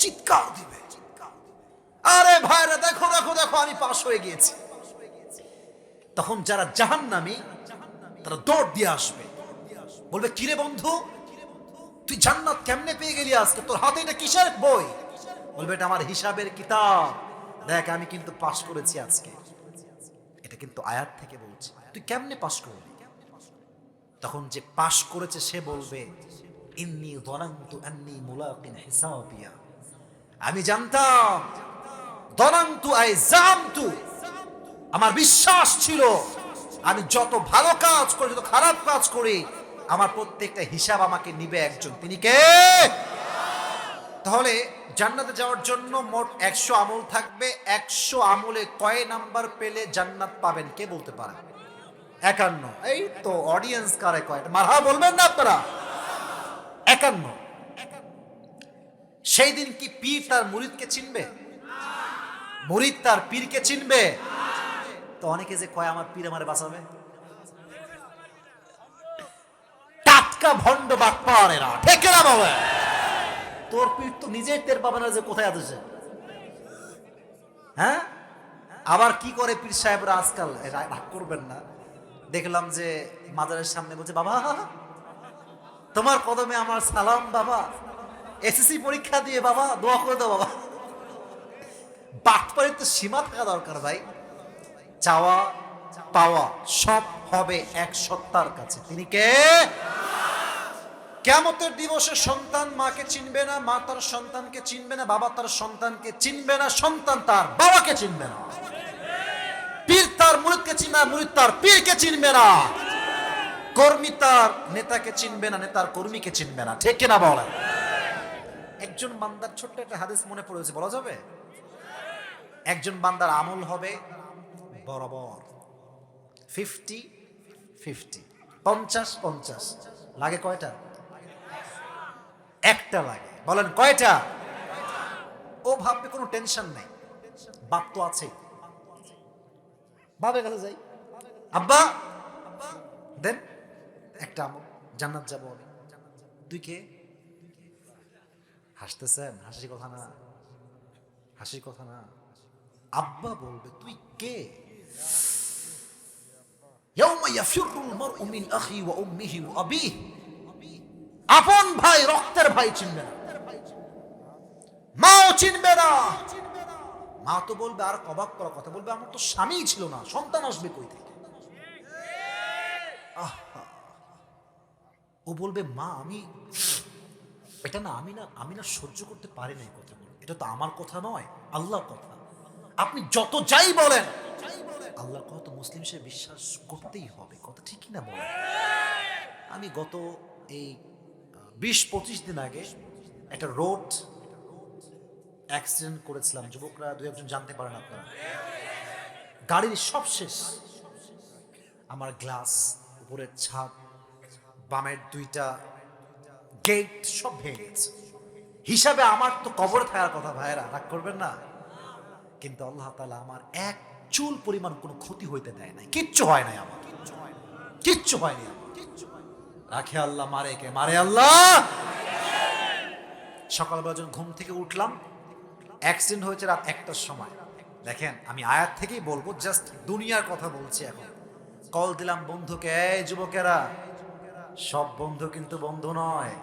A: চিৎকার দিবে, আরে ভাইরা দেখো দেখো দেখো আমি পাস হয়ে গিয়েছি। তখন যারা জাহান্নামী তারা দৌড় দিয়ে আসবে, বলবে কিরে বন্ধু, তুই জান্নাত কেমনে পেয়ে গেলি আজকে, তোর হাতে এটা কিসের বই? বলবে এটা আমার হিসাবের কিতাব, দেখ আমি কিন্তু পাস করেছি আজকে। এটা কিন্তু আয়াত থেকে বলছি, তুই কেমনে পাস করলি? তখন যে পাস করেছে সে বলবে ইন্নী যানানতু আন্নী মুলাকিন হিসাবিয়া, আমি জানতাম, যানানতু আই জামতু, আমার বিশ্বাস ছিল আমি যত ভালো কাজ করি, যত খারাপ কাজ করি, আমার প্রত্যেকটা হিসাব আমাকে নিবে একজন, তিনি কে? তাহলে জান্নাতে যাওয়ার জন্য মোট 100 আমল থাকবে। 100 আমলে কয় নাম্বার পেলে জান্নাত পাবেন কে বলতে পারেন? 51। এই তো অডিয়েন্স কারে কয়, মারহাবা বলবেন না আপনারা? 51। সেই দিন কি পীর তার মুরিদকে চিনবে? মুরিদ তার পীরকে চিনবে? তো অনেকে যে কয় আমার পীর আমারে বাঁচাবে, টাটকা ভণ্ড বাটপারেরা, ঠিক না বাবা? তোর পীর তো নিজেই টের পাবে না যে কোথায় আছে। হ্যাঁ, আবার কি করে পীর সাহেবরা আজকাল, রাগ করবেন না, দেখলাম যে মাজারের সামনে বলছে বাবা তোমার কদমে আমার সালাম, বাবা এসএসসি পরীক্ষা দিয়ে বাবা দোয়া করে দাও বাবা। বাটপাড়ির তো সীমা থাকা দরকার ভাই। চাওয়া পাওয়া সব হবে এক সত্তার কাছে, তিনি কে? কিয়ামতের দিবসে সন্তান মাকে চিনবে না, মা তার সন্তানকে চিনবে না, বাবা তার সন্তানকে চিনবে না, সন্তান তার বাবাকে চিনবে না, পীর তার মুরিদকে চিনবে না, মুরিদ তার পীরকে চিনবে না, কর্মী তার নেতাকে চিনবে না, নেতার কর্মীকে চিনবে না, ঠিক কিনা বলেন? একজন বান্দার ছোট্ট একটা হাদিস মনে পড়েছে, বলা যাবে? একজন বান্দার আমল হবে বরাবর 50-50, 50-50। লাগে কয়টা? একটা লাগে। বলেন কয়টা? ও ভাববে কোনো টেনশন নেই, বাপ তো আছে, ভাবে গেলে যাই আব্বা দেন একটা আমল, জান্নাত যাবো আমি। তুই কে? হাসতেছেন? হাসির কথা না, হাসির কথা না। আব্বা বলবে তুই কে? ইয়াউমা ইয়াফিরুল মারউ মিন আখি ওয়া উম্মিহি ওয়া আবিহি। আপন ভাই, রক্তের ভাই চিনবে না, মাও চিনবে না। মা তো বলবে, আর অবাক করা কথা, বলবে আমার তো স্বামীই ছিল না, সন্তান আসবে কই থেকে? ও বলবে মা আমি এটা না, আমি না সহ্য করতে পারি না এই কথাগুলো, এটা তো আমার কথা নয়, আল্লাহর কথা। আপনি যত যাই বলেন, আল্লাহর কথা তো মুসলিম সে বিশ্বাস করতেই হবে, কথা ঠিকই না বলেন? আমি গত এই 20-25 দিন আগে একটা রোড অ্যাক্সিডেন্ট করেছিলাম, যুবকরা দু একজন জানতে পারেন আপনারা। গাড়ির সব শেষ, আমার গ্লাস, উপরের ছাদ, বামের 2টা গেট সব ভেঙে গেছে। হিসাবে আমার তো কবরে থাকার কথা, ভাইয়েরা রাগ করবেন না, কিন্তু আল্লাহ তাআলা আমার এক চুল পরিমাণ কোনো ক্ষতি হইতে দেয় নাই, কিচ্ছু হয় নাই আমার, কিচ্ছু হয়নি আমার। রাখে আল্লাহ, মারে কে? মারে আল্লাহ। সকালবেলা যখন ঘুম থেকে উঠলাম, অ্যাক্সিডেন্ট হয়েছে রাত 1টার সময়। দেখেন আমি আয়াত থেকেই বলবো, জাস্ট দুনিয়ার কথা বলছি এখন। কল দিলাম বন্ধুকে, এই যুবকেরা, সব বন্ধু কিন্তু বন্ধু নয়,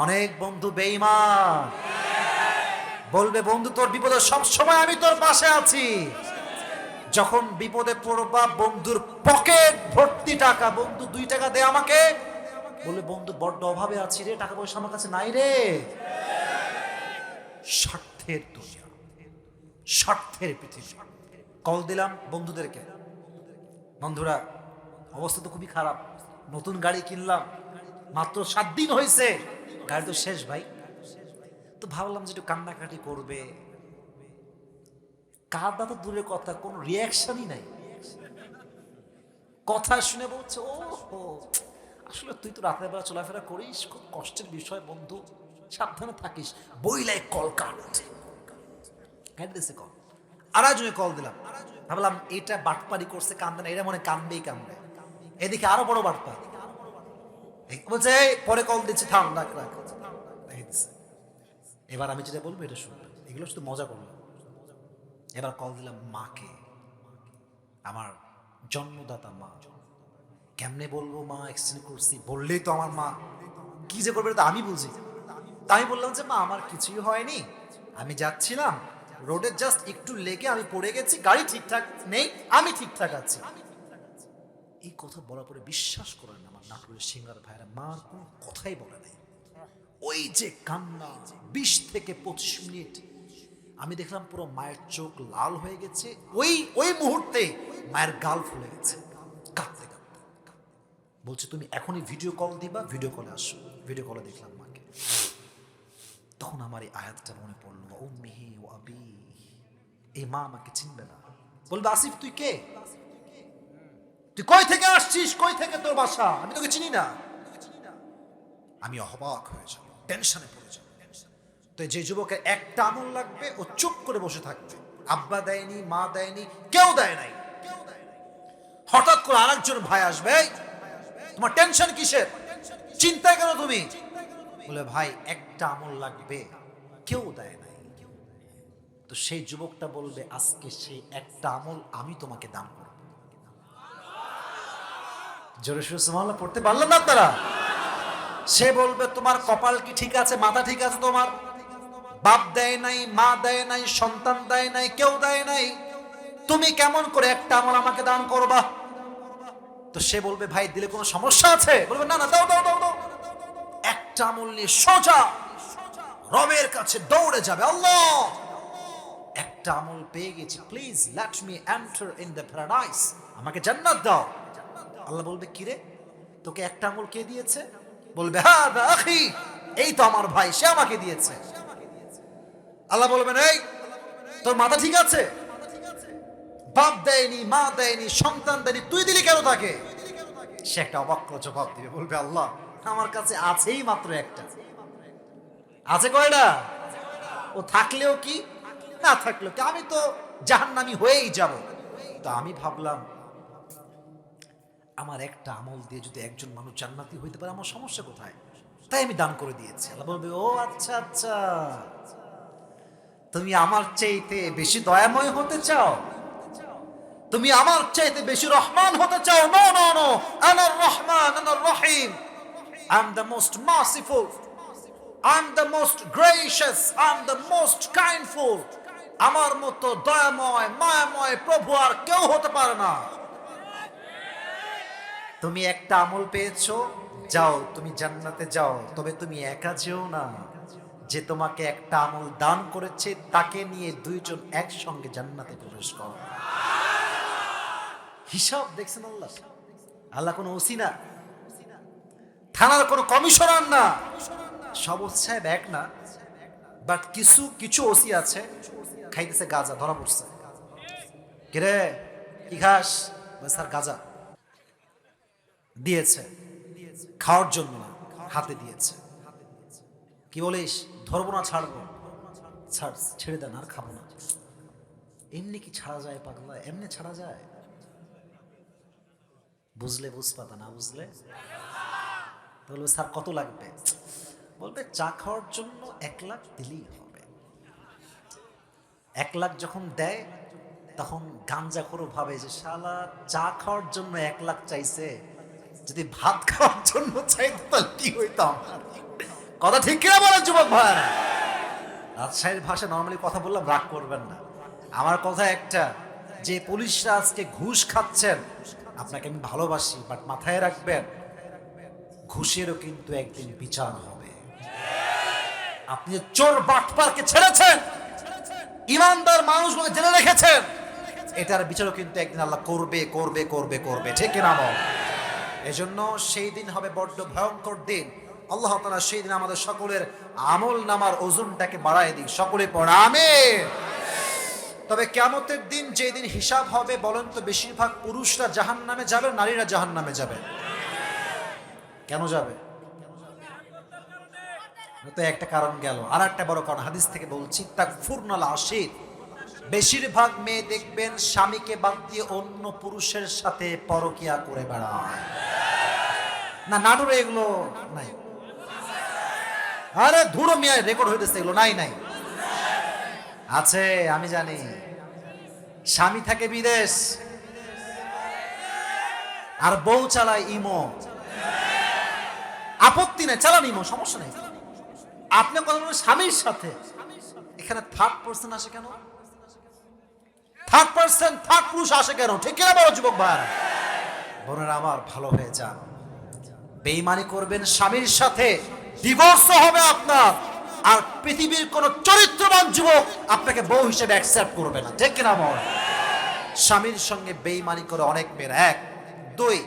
A: অনেক বন্ধু বেঈমান। বলবে বন্ধু তোর বিপদে সব সময় আমি তোর পাশে আছি, যখন বিপদে পড়বা বন্ধুর পকেট ভর্তি টাকা, বন্ধু 2 টাকা দে আমাকে, বলবে বন্ধু বড্ড অভাবে আছি রে, টাকা পয়সা আমার কাছে নাই রে। স্বার্থের দুনিয়া, স্বার্থের পৃথিবী। কল দিলাম বন্ধুদেরকে, বন্ধুরা অবস্থা তো খুবই খারাপ, নতুন গাড়ি কিনলাম, মাত্র 7 দিন হয়েছে, গাড়ি তো শেষ ভাই। তো ভাবলাম যে একটু কান্নাকাটি করবে, কাঁদা তো দূরের কথা, কোনো রিয়াকশনই নাই। কথা শুনে বলছে ও আসলে তুই তো রাতের বেলা চলাফেরা করিস, খুব কষ্টের বিষয় বন্ধু, সাবধানে থাকিস, বইলাই কল কাটছে, কাটতেছে কল। আরেকজনে কল দিলাম, ভাবলাম এটা বাটপারি করছে, কান্দে না, এটা মনে কান্দবেই কান্দবে। এদিকে আরো বড় বাটপারি বলছে পরে কল দিচ্ছে, থাম রাখ রাখ। এবার আমি যেটা বলবো এটা শুনবে, এগুলো শুধু মজা করলাম। এবার কল দিলাম মাকে, আমার জন্মদাতা মা। কেমনে বলবো মা অ্যাক্সিডেন্ট করছি, বললেই তো আমার মা কি যে করবে তো আমি বুঝি। তাই আমি বললাম যে মা আমার কিছুই হয়নি, আমি যাচ্ছিলাম রোডে জাস্ট একটু লেগে আমি পড়ে গেছি, গাড়ি ঠিকঠাক নেই, আমি ঠিকঠাক আছি। এই কথা বলার পরে বিশ্বাস করেন না আমার নাটোরের সিঙ্গার ভাইরা, মার কোনো কথাই বলে নাই। ওই যে কান্না 20 থেকে 25 মিনিট, আমি দেখলাম পুরো মায়ের চোখ লাল হয়ে গেছে, ওই মুহূর্তে মায়ের গাল ফুলে গেছে, কাঁদতে কাঁদতে বলছে তুমি এখনই ভিডিও কল দিবা, ভিডিও কলে আসো। ভিডিও কলে দেখলাম মাকে, তখন আমার এই আয়াতটা মনে পড়লো, উম্মিহি ওয়া আবি, এই মা আমাকে চিনবে না, বলবে আসিফ তুই কে, তুই কই থেকে আসছিস, কই থেকে তোর বাসা, আমি তোকে চিনি না। আমি অবাক হয়ে যাব, টেনশনে পড়ে যাব। তো যে যুবকের একটা আমল লাগবে, ও চুপ করে বসে থাকবে, আব্বা দেয়নি, মা দেয়নি, কেউ দেয় নাই। হঠাৎ করে আরেকজন ভাই আসবে, এই তোমার টেনশন কিসের, চিন্তায় কেন তুমি, বলে ভাই একটা আমল লাগবে, কেউ দেয় নাই। তো সেই যুবকটা বলবে আজকে সেই একটা আমল আমি তোমাকে দান করব। জোরে সুরে সুবহানাল্লাহ পড়তে পারলেন না আপনারা? সে বলবে তোমার কপাল কি ঠিক আছে, মাথা ঠিক আছে তোমার, বাপ দেয় নাই, মা দেয় নাই, সন্তান দেয় নাই, কেউ দেয় নাই, তুমি কেমন করে একটা আমল আমাকে দান করবা? তো সে বলবে ভাই দিলে কোনো সমস্যা আছে? বলবে না না, দাও দাও দাও দাও। একটা আমল নিয়ে সোজা রবের কাছে দৌড়ে যাবে, আল্লাহ একটা আমল পেয়ে গেছি, please let me enter in the paradise, আমাকে জান্নাত দাও। আল্লাহ বলবে কিরে তোকে একটা আমল কে দিয়েছে? বলবে হাদা আখি, এই তো আমার ভাই, সে আমাকে দিয়েছে। আল্লাহ বলবেন এই তোর মাথা ঠিক আছে, বাপ দেয়নি, মা দেয়নি, সন্তান দেয়নি, তুই দিলি কেন তাকে? সে একটা অবাক্য জবাব দিবে, বলবে আল্লাহ আমার কাছে আছেই মাত্র একটা। আছে কয়টা? ও থাকলেও কি না থাকলেও কি, আমি তো জাহান্নামী হয়েই যাব। তো আমি ভাবলাম আমার একটা আমল দিয়ে যদি একজন মানুষ জান্নাতি হইতে পারে, আমার সমস্যা কোথায়, তাই আমি দান করে দিয়েছি। আল্লাহ বলবে ও আচ্ছা আচ্ছা, তুমি আমার চাইতে বেশি দয়াময় হতে চাও, তুমি আমার চাইতে বেশি রহমান হতে চাও? নো নো নো, আনার রহমান আনার রহিম, I am the most merciful, I am the most gracious, I am the most kindful. আমার মতো দয়াময় মায়াময় প্রভু আর কেউ হতে পারে না। তুমি একটা আমল পেয়েছো, যাও তুমি জান্নাতে যাও, তবে তুমি একা যেও না, যে তোমাকে একটা আমল দান করেছে তাকে নিয়ে দুইজন একসঙ্গে জান্নাতে প্রবেশ করো। হিসাব দেখছেন আল্লাহ? আল্লাহ কোনো ওসি না, থানার কোনো কমিশনার না, সব ওসি সাহেব এক না, বাট কিছু কিছু ওসি আছে খাইতেছে গাঁজা, ধরা পড়ছে। কিরে কি খাস? স্যার গাঁজা দিয়েছে, খাওয়ার জন্য না, হাতে দিয়েছে। কি বলিস? ধরবো না, ছাড়বো। ছাড়, ছেড়ে দেন, আর খাবো না। এমনি কি ছাড়া যায় পাগলা? এমনি ছাড়া যায়? বুঝলে বুঝ পাতা, না বুঝলে বলবে স্যার কত লাগবে? বলবে চা খাওয়ার জন্য 1 লাখ দিলেই হবে। 1 লাখ যখন দেয় তখন গাঞ্জাখোর ভাবে যে শালা চা খাওয়ার জন্য 1 লাখ চাইছে, যদি ভাত খাওয়ার জন্য চাইতো তাহলে কি হইতাম? কথা ঠিক কিনা বলেন যুবক ভাই? রাজশাহীর ভাষা নর্মালি কথা বললাম, রাগ করবেন না। আমার কথা একটা, যে পুলিশরা আজকে ঘুষ খাচ্ছেন, আপনাকে আমি ভালোবাসি, বাট মাথায় রাখবেন ঘুষেরও কিন্তু একদিন বিচার হবে। আপনি চোর বাটপারকে ছেড়েছেন, ইমানদার মানুষগুলোকে জেলে রেখেছেন, এটার বিচারও কিন্তু একদিন আল্লাহ করবে করবে করবে করবে, ঠিক কিনা বল? এজন্য সেই দিন হবে বড্ড ভয়ঙ্কর দিন। আল্লাহ তাআলা সেই দিন আমাদের সকলের আমল নামার ওজনটাকে বাড়ায় দিন, সকলে পড়ে আমিন। তবে কিয়ামতের দিন যে দিন হিসাব হবে, বলেন তো বেশিরভাগ পুরুষরা জাহান্নামে যাবে, নারীরা জাহান্নামে যাবে? কেন যাবে? তো একটা কারণ গেল, আর একটা বড় কারণ হাদিস থেকে বলছি, তাকফুরনাল আশির, বেশিরভাগ মেয়ে দেখবেন স্বামীকে বাদ দিয়ে অন্য পুরুষের সাথে পরকিয়া করে বেড়ায়। না নাটুরে এগুলো নাই, আরে ধুরো মিয়া, রেকর্ড হইতেছে এগুলো, নাই নাই আছে আমি জানি। স্বামী থাকে বিদেশ আর বউ চালায় ইমো, আপত্তি নাই, চালান ইমো, সমস্যা নেই। আপনি কথা বলবেন স্বামীর সাথে, এখানে থার্ড পার্সন আসে কেন? থার্ড পার্সন, থার্ড পুরুষ আসে কেন? ঠিক কিনা বলো যুবক ভাই? বোনেরা আমার, ভালো হয়ে যান। বেঈমানি করবেন স্বামীর সাথে, ডিভোর্স হবে আপনার, আর পৃথিবীর কোন চরিত্রবান যুবক আপনাকে বউ হিসেবে অ্যাকসেপ্ট করবে না, ঠিক কিনা বল? স্বামীর সঙ্গে বেঈমানি করে অনেক মেয়েরা, 1 2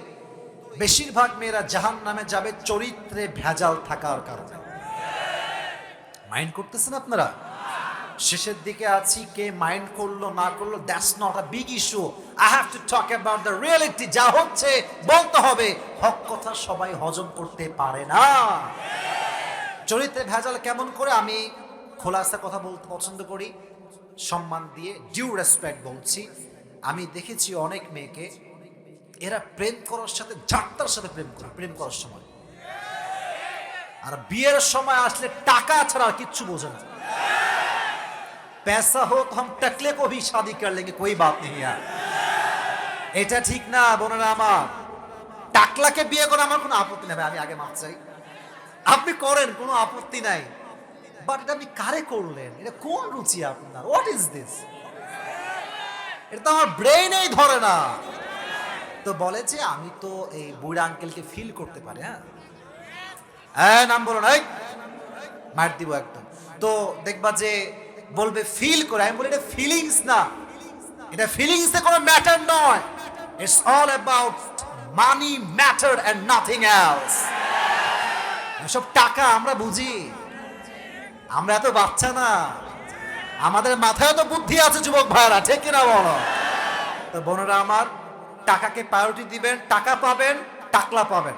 A: বেশিরভাগ মেয়েরা জাহান্নামে যাবে চরিত্রে ভেজাল থাকার কারণে। মাইন্ড করতেছেন আপনারা? শেষের দিকে আছি, কে মাইন্ড করলো না করলো that's not a big issue. I have to talk about the reality. যা হচ্ছে বলতে হবে, হক কথা সবাই হজম করতে পারে না। চরিত্রে ভেজাল কেমন করে? আমি খোলাসা কথা বলতে পছন্দ করি, সম্মান দিয়ে, ডিউ রেসপেক্ট বলছি। আমি দেখেছি অনেক মেয়েকে, এরা প্রেম করার সাথে ঝাট্টার সাথে প্রেম করে, প্রেম করার সময়, আর বিয়ের সময় আসলে টাকা ছাড়া আর কিচ্ছু বোঝে না। पैसा हो तो हम टकले को भी शादी कर लेंगे, कोई बात नहीं यार। এটা ঠিক না বোনেরা আমার। টাকলাকে বিয়ে করে আমার কোনো আপত্তি নাই, আমি আগে মাপ চাই। আপনি করেন, কোনো আপত্তি নাই, বাট এটা আপনি কারে করলেন? এটা কোন রুচি আপনার? What is this? এটা তো আমার ব্রেইনেই ধরে না। তো বলে যে আমি তো এই বুড়া আঙ্কেলকে ফিল করতে পারি। হ্যাঁ নাম বলো নাই, মার দিব একদম। তো দেখবা যে বলবে ফিল করে, আমি বলি এটা ফিলিংস না, এটা ফিলিংস এ কোনো ম্যাটার নয়। It's all about money, matter and nothing else. এসব টাকা আমরা বুঝি, আমরা এত বাচ্চা না, আমাদের মাথায় তো বুদ্ধি আছে যুবক ভাইরা, ঠিক কিনা বলো? তো বোনেরা আমার, টাকাকে প্রায়োরিটি দিবেন, টাকা পাবেন, টাকলা পাবেন।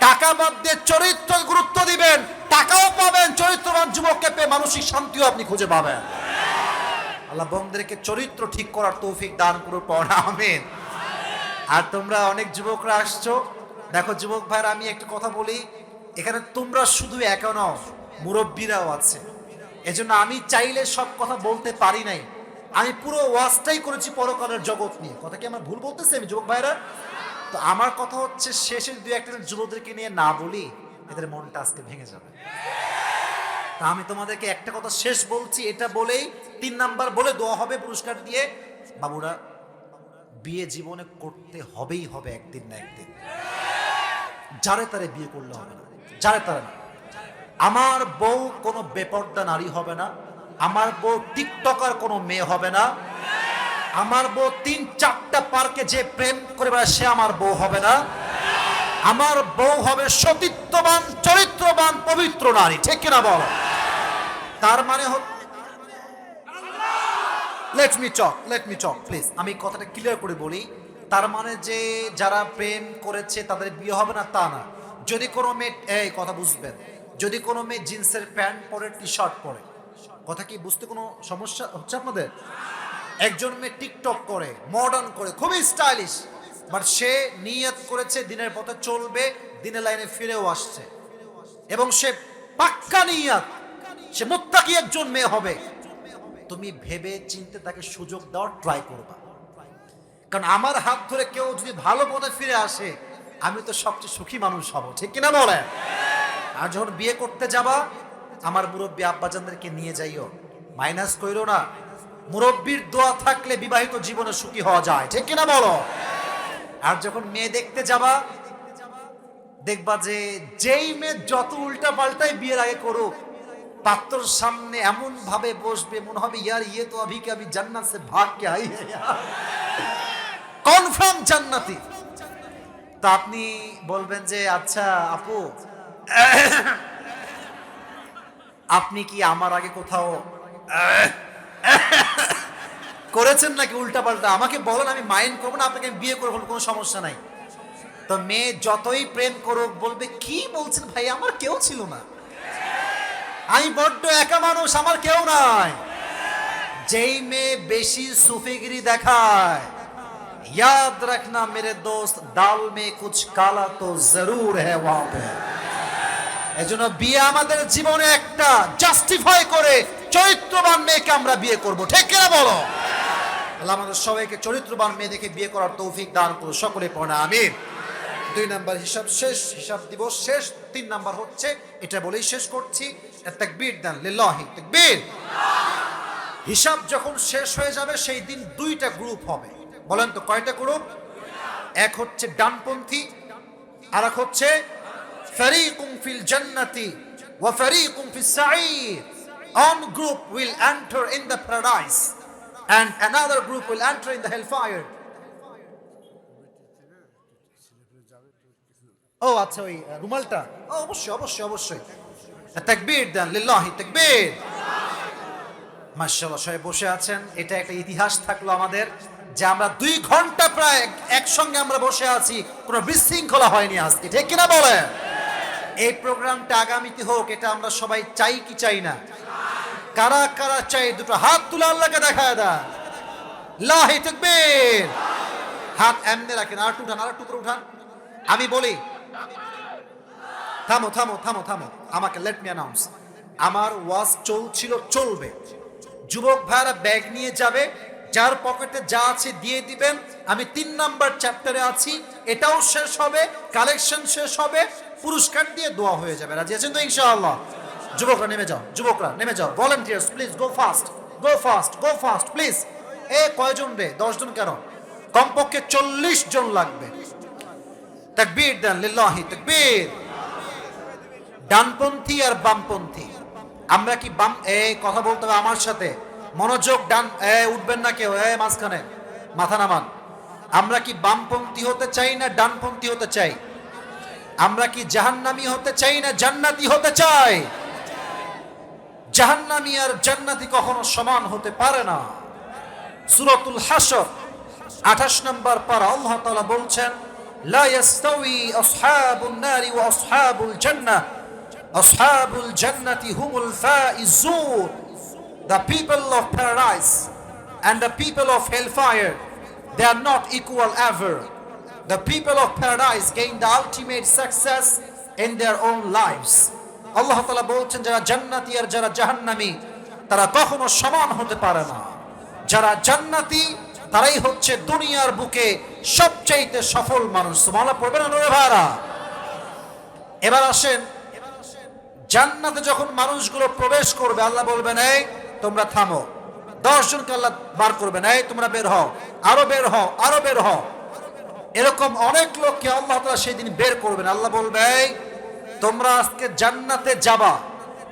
A: টাকা বাদ দিয়ে চরিত্র গুরুত্ব দিবেন, টাকাও পাবেন, চরিত্রবান যুবককে পেয়ে মানসিক শান্তিও আপনি খুঁজে পাবেন। আল্লাহ বন্ধুদেরকে চরিত্র ঠিক করার তৌফিক দান করুন, পড়া আমিন। আর তোমরা অনেক যুবকরা আসছো, দেখো যুবক ভাইরা, আমি একটা কথা বলি, এখানে তোমরা শুধু একা নও, মুরব্বীরাও আছে। এজন্য আমি চাইলে সব কথা বলতে পারি নাই। আমি পুরো ওয়াজটাই করেছি পরকালের জগৎ নিয়ে। কথা কি আমার ভুল বলতেছে আমি যুবক ভাইরা? তো আমার কথা হচ্ছে, শেষের দুই একটা যুবকদেরকে নিয়ে না বলি, এদের মনটা আজকে ভেঙে যাবে। তা আমি তোমাদেরকে একটা কথা শেষ বলছি, এটা বলেই 3 নাম্বার বলে দোয়া হবে পুরস্কার দিয়ে। বাবুরা, বিয়ে জীবনে করতে হবেই হবে একদিন না একদিন। যারে তারে বিয়ে করলে হবে না, যারে তারে না। আমার বউ কোনো বেপর্দা নারী হবে না, আমার বউ টিকটকার কোনো মেয়ে হবে না, আমার বউ 3-4টা পার্কে যে প্রেম করে বেড়ায় সে আমার বউ হবে না। আমার বউ হবে সতীত্ববান, চরিত্রবান, পবিত্র নারী, ঠিক কিনা বল? তার মানে লেট মি টক প্লিজ, আমি কথাটা ক্লিয়ার করে বলি। তার মানে যে যারা প্রেম করেছে তাদের বিয়ে হবে না তা না। যদি কোনো মেয়ে, এই কথা বুঝবেন, যদি কোনো মেয়ে জিন্সের প্যান্ট পরে, টি শার্ট পরে, কথা কি বুঝতে কোনো সমস্যা হচ্ছে আপনাদের? একজন মেয়ে টিকটক করে, মডার্ন করে, খুবই স্টাইলিশ, বাট সে নিয়ত করেছে দিনের পথে চলবে, দিনের লাইনে ফিরেও আসছে, এবং সে পাক্কা নিয়ত, সে মুত্তাকি একজন মেয়ে হবে। তুমি ভেবে চিন্তে তাকে সুযোগ দেওয়ার ট্রাই করবা, কারণ আমার হাত ধরে কেউ যদি ভালো পথে ফিরে আসে, আমি তো সবচেয়ে সুখী মানুষ হব, ঠিক কিনা বলেন? আর যখন বিয়ে করতে যাবা, আমার মুরব্বী আব্বাজানদেরকে নিয়ে যাইও, মাইনাস কইরো না। মুরব্বীর দোয়া থাকলে বিবাহিত জীবনে সুখী হওয়া যায়, ঠিক কিনা বলো? আর যখন মেয়ে দেখতে যাবা, দেখবা যে যেই মেয়ে যত উল্টা পাল্টাই বিয়ের আগে করুক, পাত্রর সামনে এমন ভাবে বসবে, মনে হবে ইয়ার ইয়ে তো अभी के अभी जन्नत से भाग के आई है यार, কনফার্ম জান্নাতি। তা আপনি বলবেন যে আচ্ছা আপু, আপনি কি আমার আগে কোথাও করেছেন নাকি উল্টা পাল্টা? আমাকে বলেন, আমি মাইন্ড করবো না, আপনাকে আমি বিয়ে করবো, কোনো সমস্যা নাই। তো মেয়ে যতই প্রেম করুক, বলবে কি বলছেন ভাই, আমার কেউ ছিল না, আমি বড্ড একা মানুষ, আমার কেউ নাই। যেই মেয়ে বেশি সুফিগিরি দেখায়, याद रखना मेरे दोस्त, दाल में कुछ काला तो जरूर है वहां पे। এজন্য বিয়ে আমাদের জীবনে একটা জাস্টিফাই করে চরিত্রবান মেয়েকে আমরা বিয়ে করব, ঠিক কিনা বলো? আল্লাহ আমাদের সবাইকে চরিত্রবান মেয়ে দেখে বিয়ে করার তৌফিক দান করুন, সকলে পড়া আমিন। 2 নাম্বার হিসাব শেষ, হিসাব দিব শেষ। 3 নাম্বার হচ্ছে, এটা বলেই শেষ করছি, তাকবীর দেন, লিল্লাহি তাকবীর। হিসাব যখন শেষ হয়ে যাবে, সেই দিন 2টা গ্রুপ হবে। বলেন তো কয়টা গ্রুপ? এক হচ্ছে ডানপন্থী, আর এক হচ্ছে ফারিকুম ফিল জান্নাতি ওয়া ফারিকুম ফিস সাঈর। One group will enter in the paradise and another group will enter in the hellfire. ও আচ্ছা, ওই রুমালটা অবশ্যই অবশ্যই অবশ্যই। তাকবীর দেন, লিল্লাহি তাকবীর। মাশাআল্লাহ, সবাই বসে আছেন। এটা একটা ইতিহাস থাকলো আমাদের যে আমরা 2 ঘন্টা প্রায় একসঙ্গে আমরা বসে আছি, কোনো বিশৃঙ্খলা হয়নি আজকে, ঠিক কিনা বলে? এই প্রোগ্রামটা আগামীতে হোক, এটা আমরা সবাই চাই কি চাই না? কারা কারা চাই দুটো হাত তুলে আল্লাহকে দেখায় দেন। লিল্লাহি তাকবীর। হাত এমনি রাখেন, আর উঠান, আর টুকরো উঠান। আমি বলি, থামো থামো থামো থামো, আমাকে লেট মি অ্যানাউন্স। আমার ওয়াজ চলছিল, চলবে। যুবক ভাইরা ব্যাগ নিয়ে যাবে, যার পকেটে যা আছে দিয়ে দিবেন। আমি 3 নাম্বার চ্যাপ্টারে আছি, এটাও শেষ হবে, কালেকশন শেষ হবে, পুরস্কার দিয়ে দোয়া হয়ে যাবে। রাজি আছেন তো ইনশাআল্লাহ? যুবকরা নেমে যাও, যুবকরা নেমে যাও। Volunteers please go fast, go fast, go fast please. এ কয়জন রে? 10 জন কেন? কমপক্ষে 40 জন লাগবে। তাকবীর দেন, লিল্লাহি তাকবীর। ডানপন্থী আর বামপন্থী, আমরা কি বাম? কথা বলতে হবে আমার সাথে, মনোযোগ। ডান উঠবেন না কেউ, মাঝখানে মাথা নামান। আমরা কি বামপন্থী হতে চাই না ডানপন্থী হতে চাই? আমরা কি জাহান্নামী হতে চাই না জান্নাতি হতে চাই? জাহান্নামী আর জান্নাতি কখনো সমান হতে পারে না। সূরাতুল হাশর 28 নম্বর পারা আল্লাহ তাআলা বলছেন, লা ইয়াস্তাউই আসহাবুন নারি ওয়া আসহাবুল জান্নাহ, আসহাবুল জান্নাতি হুমুল Faizun. The people of paradise and the people of hellfire, they are not equal ever. The people of paradise gain the ultimate success in their own lives. আল্লাহ তাআলা বলছেন, যারা জান্নাতি আর যারা জাহান্নামী তারা কখনো সমান হতে পারে না। যারা জান্নাতি তারাই হচ্ছে দুনিয়ার বুকে সবচেয়ে সফল মানুষ। সুবহানাল্লাহ পড়বেন না রে ভাইরা? এবার আসেন, জান্নাতে যখন মানুষগুলো প্রবেশ করবে, আল্লাহ বলবেন, এই তোমরা থামো। 10 জনকে আল্লাহ বার করবেন, এই তোমরা বের হও, আরো বের হও, আরো বের হও। এরকম অনেক লোককে আল্লাহ তাআলা সেই দিন বের করবেন। আল্লাহ বলবে, এই তোমরা আজকে জান্নাতে যাবা,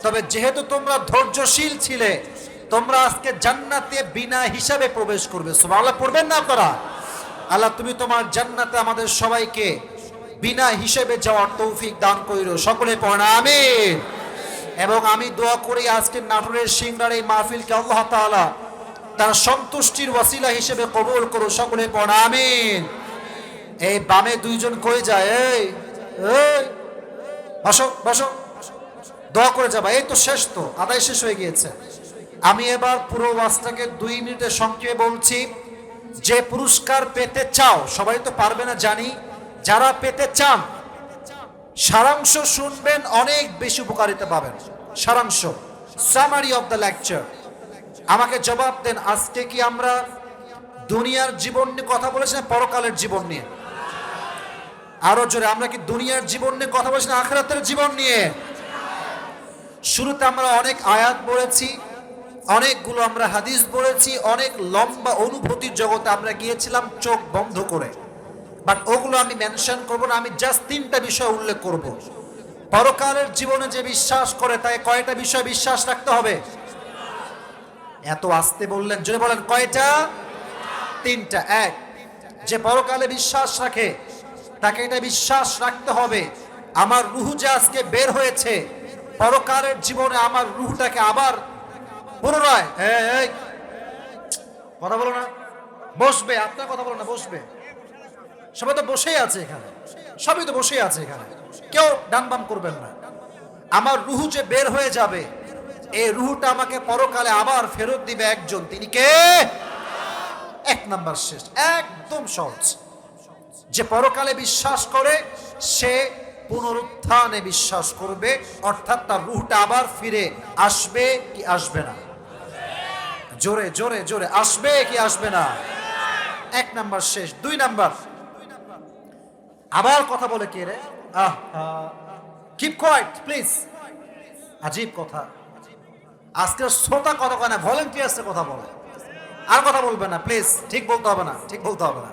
A: তবে যেহেতু তোমরা ধৈর্যশীল ছিলে, তোমরা আজকে জান্নাতে বিনা হিসাবে প্রবেশ করবে। সুবহানাল্লাহ পড়বেন না আপনারা? আল্লাহ তুমি তোমার জান্নাতে আমাদের সবাইকে বিনা হিসেবে যাওয়ার তৌফিক দান কইরো। সকলে পড়েন আমিন। এবং আমি দোয়া করি আজকে নাটোরের সিংড়ার এই মাহফিলকে আল্লাহ তাআলা তার সন্তুষ্টির ওয়াসিলা হিসেবে কবুল করো। সকলে পড়েন আমিন। এই বামে 2 জন কই যায়? এই এই বসো বসো, দোয়া করে যাবা। এই তো শেষ, তো আদায় শেষ হয়ে গিয়েছে। আমি এবার পুরো ওয়াজটাকে 2 মিনিটে সংক্ষেপে বলছি। যে পুরস্কার পেতে চাও, সবাই তো পারবে না জানি, যারা পেতে চান সারাংশ শুনবেন, অনেক বেশি উপকারিতা পাবেন। সারাংশ, সামারি অফ দ্য লেকচার। আমাকে জবাব দেন, আজকে কি আমরা দুনিয়ার জীবন নিয়ে কথা বলেছি না পরকালের জীবন নিয়ে? আরো জোরে, আমরা কি দুনিয়ার জীবন নিয়ে কথা বলেছি না আখিরাতের জীবন নিয়ে? শুরুতে আমরা অনেক আয়াত পড়েছি, অনেকগুলো আমরা হাদিস পড়েছি, অনেক লম্বা অনুভূতির জগতে আমরা গিয়েছিলাম চোখ বন্ধ করে। বাট ওগুলো আমি মেনশন করব না, আমি জাস্ট 3টা বিষয় উল্লেখ করব। পরকালের জীবনে যে বিশ্বাস করে তাই কয়টা বিষয় বিশ্বাস রাখতে হবে? এত আস্তে বললেন, জোরে বলেন, কয়টা? 3টা। এক, যে পরকালে বিশ্বাস রাখে তাকে এটা বিশ্বাস রাখতে হবে, আমার রূহ যে আজকে বের হয়েছে, পরকালের জীবনে আমার রূহটাকে আবার পুনরায়, এই কথা বলো না, বসবে। আপনার কথা বলো না, বসবে। সবাই তো বসেই আছে এখানে, সবই তো বসেই আছে এখানে, কেউ ডান বাম করবেন না। আমার রূহ যে বের হয়ে যাবে, এই রূহটা আমাকে পরকালে আবার ফেরত দিবে একজন, তিনি কে? 1 নাম্বার শেষ, একদম সহজ। যে পরকালে বিশ্বাস করে সে পুনরুত্থানে বিশ্বাস করবে, অর্থাৎ তার রূহটা আবার ফিরে আসবে কি আসবে না? জোরে জোরে জোরে, আসবে কি আসবে না? 1 নাম্বার শেষ। 2 নাম্বার, আবার কথা বলে কে রে? Keep quiet please. আজীব কথা, আজকের শ্রোতা কথা কয় না, ভলেন্টিয়ার্সের কথা বলে। আর কথা বলবে না প্লিজ, ঠিক বলতে হবে না, ঠিক বলতে হবে না।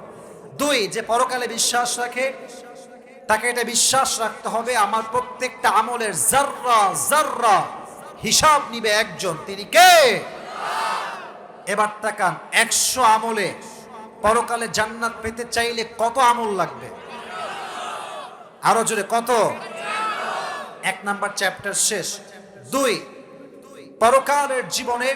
A: 2, যে পরকালে বিশ্বাস রাখে তাকে এটা বিশ্বাস রাখতে হবে, আমার প্রত্যেকটা আমলের জাররা জাররা হিসাব নিবে একজন, তিনি কে? এবার তাকান, 100 আমলে পরকালে জান্নাত পেতে চাইলে কত আমল লাগবে? আরো জোরে কত? 1 নাম্বার চ্যাপ্টার শেষ। 2, পরকালের জীবনে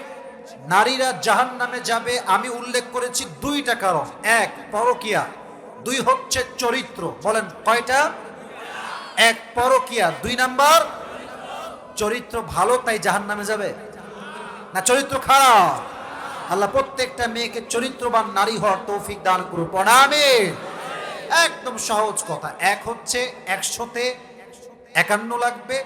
A: নারীরা জাহান্নামে যাবে আমি উল্লেখ করেছি 2টা কারণ। 1 পরকিয়া, 2 হচ্ছে চরিত্র। বলেন কয়টা? 1 পরকিয়া, 2 নাম্বার চরিত্র ভালো তাই জাহান্নামে যাবে, না চরিত্র খারাপ? আল্লাহ প্রত্যেকটা মেয়েকে চরিত্রবান নারী হওয়ার তৌফিক দান করুন। আমিন। একদম সহজ কথা। 1 হচ্ছে 100তে 51 লাগবে,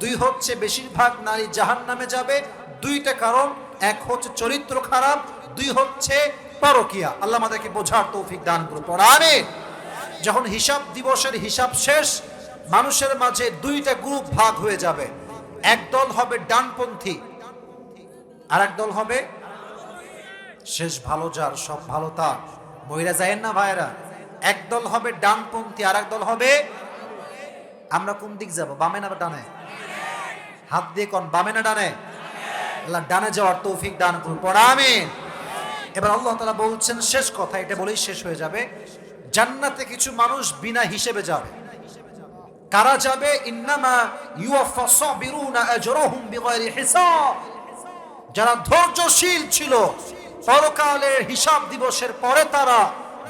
A: 2 হচ্ছে বেশিরভাগ নারী জাহান্নামে যাবে। 2টা কারণ, 1 হচ্ছে চরিত্র খারাপ, 2 হচ্ছে পরকিয়া। আল্লাহ আমাদেরকে বোঝার তৌফিক দান করুন। আমিন। যখন হিসাব দিবসের হিসাব শেষ, মানুষের মাঝে 2টা গ্রুপ ভাগ হয়ে যাবে। এক দল হবে ডানপন্থী, আর এক দল হবে শেষ ভালো যার সব ভালো তার। মহিলা যায়েন না ভাইরা? এক দল হবে ডানপন্থী, আর এক দল হবে, আমরা কোন দিক যাব, বামে না ডানে? হাত দিয়ে কোন, বামে না ডানে? আল্লাহ ডানে যাওয়ার তৌফিক দান করুন। আমিন। এবার আল্লাহ তাআলা বলছেন শেষ কথা, এটা বলেই শেষ হয়ে যাবে। জান্নাতে কিছু মানুষ বিনা হিসেবে যাবে। কারা যাবে? ইন্নামা ইউওয়াফাস সাবিরুনা আজরাহুম বিগাইরি হিসাব। যারা ধৈর্যশীল ছিল পরকালের হিসাব দিবসের পরে তারা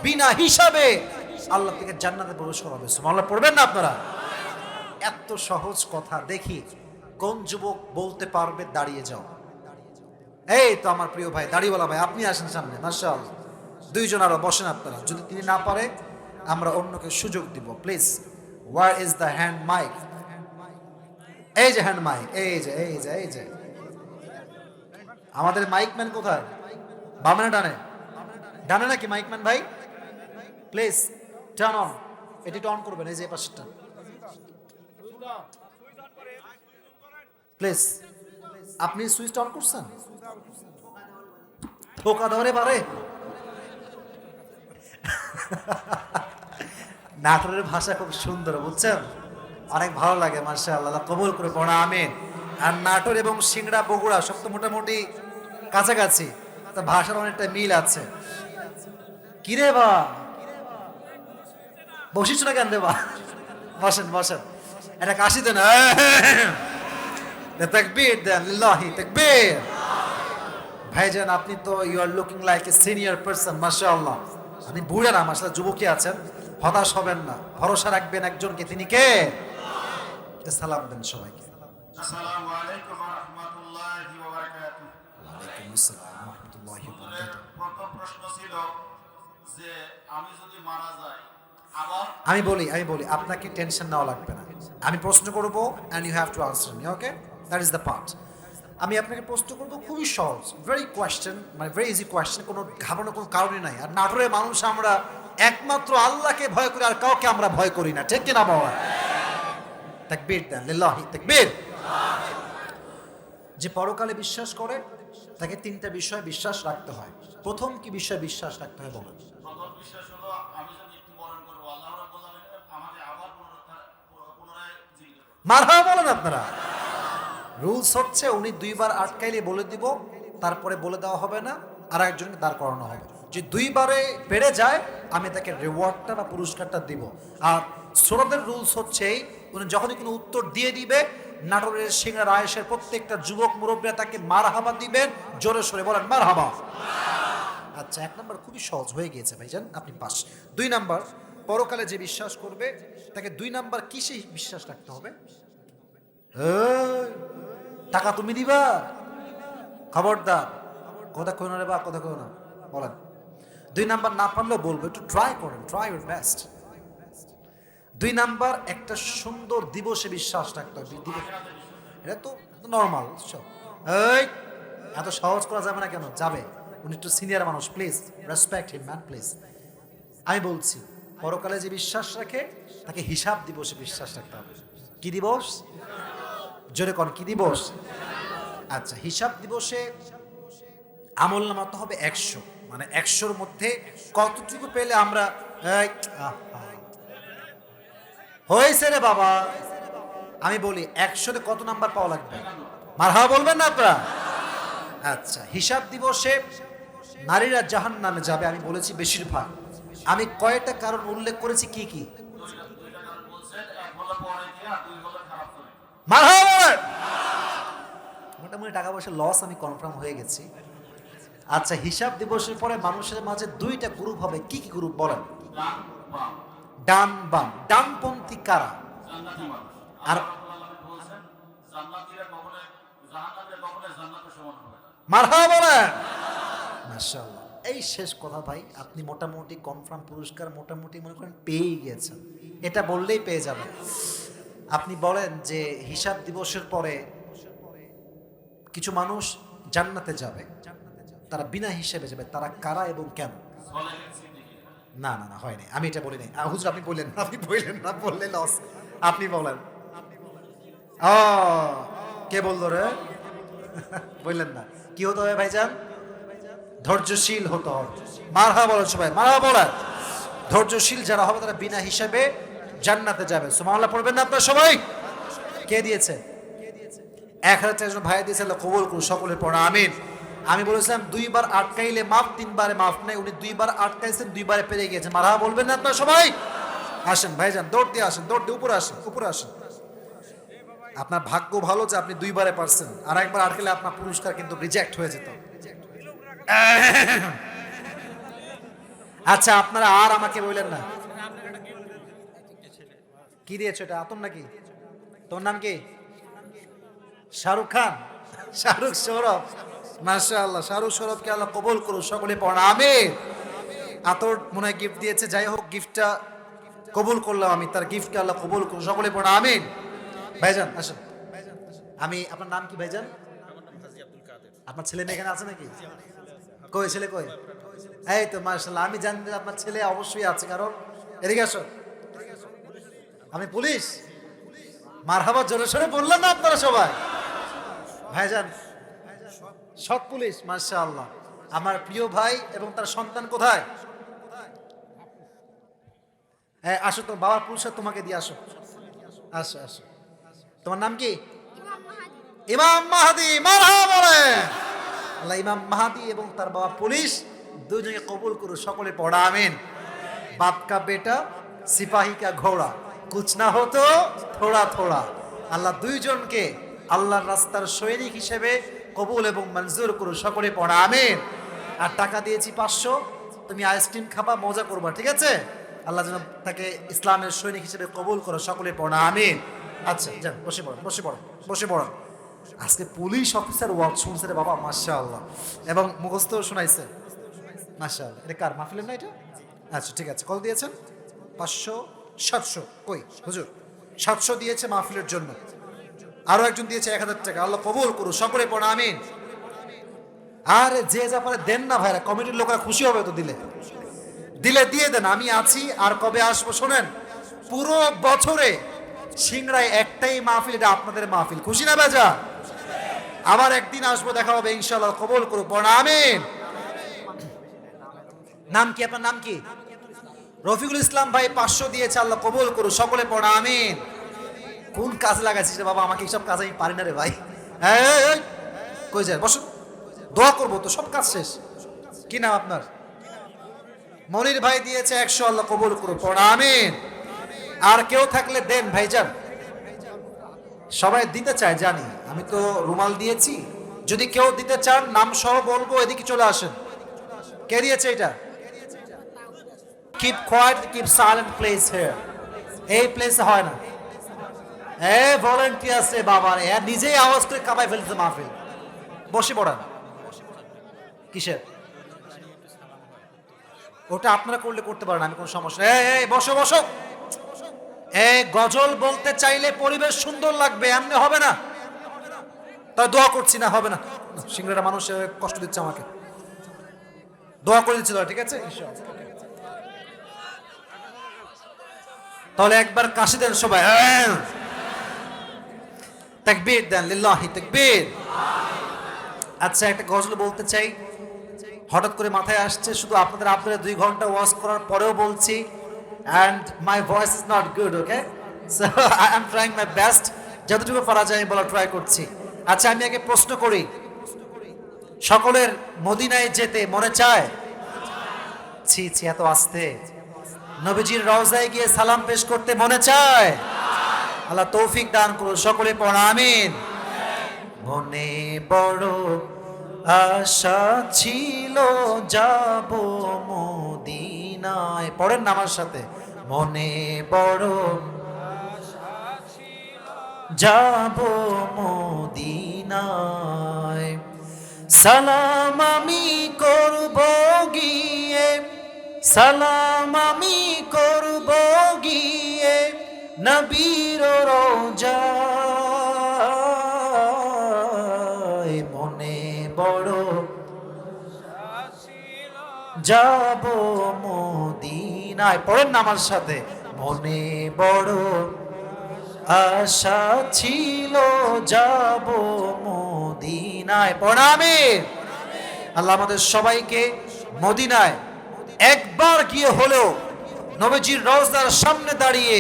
A: বিনা হিসাবে আল্লাহ থেকে জান্নাতে প্রবেশ করাবে। সুবহানাল্লাহ পড়বেন না আপনারা? এত সহজ কথা, দেখি কোন যুবক বলতে পারবে দাঁড়িয়ে যাও। এই তো আমার প্রিয় ভাই দাড়িওয়ালা ভাই, আপনি আসেন সামনে। মাশাআল্লাহ, 2 জন আরো বসেন আপনারা। যদি তিনি না পারে আমরা অন্যকে সুযোগ দিব। Please, where is the hand mic? এই যে হ্যান্ড মাইক, এই যে এই যে এই যে আমাদের মাইকম্যান কোথায়? বামে না ডানে? ডানে নাকি মাইকম্যান ভাই? প্লিজ টার্ন অন, এটি অন করবেন। এই যে পাশেরটা প্লিজ। আপনি সুইচ অন করছেন? ঠোকা ধরে পারে। নাটোরের ভাষা খুব সুন্দর, বুঝছেন? অনেক ভালো লাগে। মাশাআল্লাহ, কবুল করে পড়া। আমিন। আর নাটোর এবং সিংড়া বগুড়া সব তো মোটামুটি কাছাকাছি, তা ভাষার অনেকটা মিল আছে। কিরে বা বসিস না কেন দেবা? বসেন বসেন, এটা কাশি দেন। তাকবীর দেন, লিল্লাহি তাকবীর। ভাইজান আপনি তো you are looking like a senior person. মাশাআল্লাহ, আপনি বুড়া না, মাশাআল্লাহ যুবকই আছেন। হতাশ হবেন না, ভরসা রাখবেন একজনকে, তিনি কে? সালাম দেন সবাইকে।
B: আসসালামু আলাইকুম ওয়া রাহমাতুল্লাহি ওয়া বারাকাতুহু।
A: ওয়া আলাইকুম আসসালাম ওয়া রাহমাতুল্লাহি ওয়া বারাকাতুহু।
B: প্রথম প্রশ্ন ছিল যে আমি যদি মারা যাই আবার
A: আমি বলি আপনাকে টেনশন নেওয়া লাগবে না। আমি প্রশ্ন করব and you have to answer me. Okay, that is the part. আমি আপনাকে প্রশ্ন করব, খুবই সহজ, ভেরি কোয়েশ্চেন, মানে ভেরি ইজি কোয়েশ্চেন, কোনো ঘাবড়ানোর কোনো কারণই নাই। আর নাটোরের মানুষ আমরা একমাত্র আল্লাহকে ভয় করি, আর কাউকে আমরা ভয় করি না, ঠিক কিনা বাবা? তাকবীর দেন, লিল্লাহি তাকবীর। যে পরকালে বিশ্বাস করে তাকে 3টা বিষয় বিশ্বাস রাখতে হয়। প্রথম কি বিষয় বিশ্বাস রাখতে হয় বলেন?
B: প্রথম বিশ্বাস হলো আমি যদি একটু মরণ করব আল্লাহ রাব্বুল আলামিন আমাকে আবার পুনরায় জীবিত করবেন।
A: মারহাবা বলেন আপনারা। রুলস হচ্ছে উনি 2 বার আটকাইলে বলে দিব, তারপরে বলে দেওয়া হবে না, আর একজনকে দাঁড় করানো হবে। যে 2 বারে বেড়ে যায় আমি তাকে রিওয়ার্ডটা বা পুরস্কারটা দিব। আর সূরাতের রুলস হচ্ছে উনি যখনই কোনো উত্তর দিয়ে দিবে, নাটোরের সিংড়া রায়েশের প্রত্যেকটা যুবক মুরব্বীরা তাকে মারহাবা দিবেন, জোরে সোরে বলেন মারহাবা। আচ্ছা, 1 নাম্বার খুবই সহজ হয়ে গিয়েছে ভাইজান, আপনি পাস। 2 নাম্বার, পরকালে যে বিশ্বাস করবে তাকে 2 নাম্বার কিসে বিশ্বাস রাখতে হবে? টাকা তুমি দিবা? খবরদার, কথা কই না রে বা, কথা কই না, বলেন। 2 নাম্বার না পারলেও বলবো, একটু ট্রাই করেন, ট্রাই ইউর বেস্ট। 2 নাম্বার, একটা সুন্দর দিবসে বিশ্বাস রাখতে হবে। এটা তো নর্মাল সব। এই এত সহজ করা যাবে না কেন? যাবে, উনি একটু সিনিয়র মানুষ, please respect him man, please. আমি বলছি পরকালে যে বিশ্বাস রাখে তাকে হিসাব দিবসে বিশ্বাস রাখতে হবে। কি দিবস? জোরে কোন, কি দিবস? আচ্ছা, হিসাব দিবসে আমল নামা তো হবে 100, মানে 100-র মধ্যে কতটুকু পেলে আমরা হয়েছে রে বাবা। আমি বলি 100-তে কত নাম্বার পাওয়া লাগবে? মারহাবা বলবেন না আপনারা? আচ্ছা, হিসাব দিবসে নারীরা জাহান্নামে যাবে, আমি বলেছি বেশিরভাগ। আমি কয়টা কারণ উল্লেখ করেছি, কি কি?
B: 2টা কারণ বলছেন। এক
A: মারহাবা বলেন। মোটামুটি টাকা পয়সা লস আমি কনফার্ম হয়ে গেছি। আচ্ছা, হিসাব দিবসের পরে মানুষের মাঝে দুইটা গ্রুপ হবে, কি কি গ্রুপ বলেন?
B: ডান বাম,
A: ডান বাম। ডানপন্থী কারা?
B: জান্নাতি মানুষ।
A: আর
B: আল্লাহ রাব্বুল আলামিন বলেছেন জান্নাতীরা কখনো জাহান্নামীরা কখনো জান্নাতের সমান হবে না।
A: মারহাবা বলেন। মাশাআল্লাহ, এই শেষ কথা ভাই, আপনি মোটামুটি কনফার্ম পুরস্কার মোটামুটি মনে করেন পেয়ে গিয়েছেন, এটা বললেই পেয়ে যাবেন। আপনি বলেন যে হিসাব দিবসের পরে কিছু মানুষ জান্নাতে যাবে, তারা বিনা হিসেবে যাবে, তারা কারা এবং কেন?
B: সলেহিন সিদ্দিকী।
A: না না না, হয়নি, আমি এটা বলি নাই। হুজুর আপনি বললেন, আপনি বললেন না, বললে লস। আপনি বলেন। ও, কে বললো রে? বললেন না। কি হতে হবে ভাইজান? ধৈর্যশীল হতে হবে। মারহাবা বলেন সবাই, মারহাবা বলেন। ধৈর্যশীল যারা হবে তারা বিনা হিসাবে জান্নাতে যাবে। সুবহানাল্লাহ পড়বেন না আপনারা সবাই? কে দিয়েছে? 1000 জন ভাই দিয়েছে, আল্লাহ কবুল করুন সকলের পড়া আমিন। আমি বলেছিলাম দুইবার আটকাইলে মাফ, তিনবারে মাফ নাই। উনি দুইবার আটকাইছেন, দুইবারে পেরে গিয়েছেন। মারহাবা বলবেন না আপনারা সবাই? আসেন ভাইজান, দৌড় দিয়ে আসেন, দৌড় দিয়ে উপরে আসেন, উপরে আসেন। আপনার ভাগ্য ভালো যে আপনি দুইবারে পারছেন, আর একবার আটকালে আপনার পুরস্কার কিন্তু রিজেক্ট হয়ে যেত। আচ্ছা, আপনারা আর আমাকে বললেন না। কি দিয়েছো এটা? আতন নাকি? তোর নাম কি? শাহরুখ খান? শাহরুখ সৌরভ? মাশাআল্লাহ, শাহরুখ সৌরভকে আল্লাহ কবুল করুন সকলে পড়া আমিন। আতর মনে হয় গিফট দিয়েছে, যাই হোক গিফটটা কবুল করলাম আমি, তার গিফটকে আল্লাহ কবুল করুন সকলে পড়া আমিন। ভাইজান আসেন। আমি, আপনার নাম কি ভাইজান? আপনার ছেলে মেয়ে এখানে আছে নাকি? কই ছেলে কই? এই তো মাশাআল্লাহ, আমি জানি যে আপনার ছেলে অবশ্যই আছে, কারণ এদিকে আসো। আমি পুলিশ? মারহাবা জোরে সোরে বললেন না আপনারা সবাই? ভাইজান সৎ পুলিশ, মাশাআল্লাহ। আমার প্রিয় ভাই এবং তার সন্তান কোথায়? হ্যাঁ আসো, তো বাবার পুরস্কার তোমাকে দিয়ে আসো। আসো আসো। তোমার নাম কি? ইমাম মাহাদি। মারহাবা বলেন। আল্লাহ ইমাম মাহাদি এবং তার বাবা পুলিশ দুজনকে কবুল করুন সকলে পড়া আমিন। বাপ কা বেটা সিপাহী কা ঘোড়া, কুছ না হতো থোড়া থোড়া। আল্লাহ দুইজনকে আল্লাহর রাস্তার সৈনিক হিসেবে কবুল এবং মঞ্জুর করুন সকলে পড়া আমিন। আর টাকা দিয়েছি 500, তুমি আইসক্রিম খাবা, মজা করবা, ঠিক আছে? আল্লাহ যেন তাকে ইসলামের সৈনিক হিসেবে কবুল করো সকলে পড়া আমিন। আচ্ছা যান, বসে পড়ো, বসে পড়ো, বসে পড়ো। আজকে পুলিশ অফিসার ওয়ার্ক শুনছে রে বাবা, মাশাআল্লাহ, এবং মুখস্থ শোনাইছে, মাশাআল্লাহ। এটা কার মাহফিলের না এটা? আচ্ছা ঠিক আছে। কত দিয়েছেন? 500, 700। কই হুজুর? 700 দিয়েছে মাহফিলের জন্য। আরো একজন দিয়েছে 1000 টাকা। আল্লাহ কবুল করুন সকলে পড়া আমিন। আরে যে যা পারে দেন না ভাইরা, কমিটির লোকরা খুশি হবে তো দিলে। দিলে দিয়ে দেন, আমি আছি। আর কবে আসবো শোনেন, পুরো বছরে সিংড়ায় একটাই মাহফিল, এটা আপনাদের মাহফিল। খুশি না বেজা? আবার একদিন আসবো, দেখা হবে ইনশাআল্লাহ। কবুল করুন পড়া আমিন। নাম কি আপনার? নাম কি? রফিকুল ইসলাম ভাই 500 দিয়েছে, আল্লাহ কবুল করুন সকলে পড়া আমিন। কোন কাজ লাগাইছিস রে বাবা? আমাকে এইসব কাজ আমি পারি না রে ভাই। এই কই যায়? বসো, দোয়া করবো তো, সব কাজ শেষ। কি নাম আপনার? মনির ভাই দিয়েছে 100, আল্লাহ কবুল করুন পড়া আমিন। আর কেউ থাকলে দেন ভাইজান। সবাই দিতে চায় জানি, আমি তো রুমাল দিয়েছি। যদি কেউ দিতে চান নাম সহ বলবো, এদিকে চলে আসেন। কে দিয়েছে এটা? Keep quiet, keep silent place here. এই প্লেসে হয় না। ভলান্টিয়ার্স রে বাবা রে, নিজেই আওয়াজ করে কাঁপাই ফেলতে মাহফিল। বসে পড়ান। কিসের? ওটা আপনারা করলে করতে পারেন, আমি কোনো সমস্যা। এই বসো বসো। গজল বলতে চাইলে পরিবেশ সুন্দর লাগবে, এমনি হবে না। তাই দোয়া করছি না, হবে না। সিংড়াটা মানুষ কষ্ট দিচ্ছে আমাকে, দোয়া করে দিচ্ছিল, ঠিক আছে? তাহলে একবার কাশি দেন সবাই। তাকবীর দেন, লিল্লাহি তাকবীর। আচ্ছা, একটা গজল বলতে চাই, হঠাৎ করে মাথায় আসছে। শুধু আপনাদের 2 ঘন্টা ওয়াজ করার পরেও বলছি, and my voice is not good, okay? So I am trying my best, যতটুকু পারা যায় বলা ট্রাই করছি। আচ্ছা, আমি আগে প্রশ্ন করি, সকলের মদিনায় যেতে মনে চায়? ছি ছি, এত আস্তে। নবীজির রওজায় গিয়ে সালাম পেশ করতে মনে চায়? আল্লাহ তৌফিক দান করুন, সকলে পড়া আমিন। মনে বড় আশা ছিল যাব মদিনায়, পড়েন না আমার সাথে, মনে বড় যাব মদিনায়, সালাম আমি করব গিয়ে, সালাম আমি করব গিয়ে নবীর রওজায়, মনে বড় যাব মদিনায়, পড়েন না আমার সাথে, মনে বড় আশা ছিল যাব মদিনায়, পড়া আমিন। আল্লাহ আমাদের সবাইকে মদিনায় একবার গিয়ে হলেও নবীজির রওজার সামনে দাঁড়িয়ে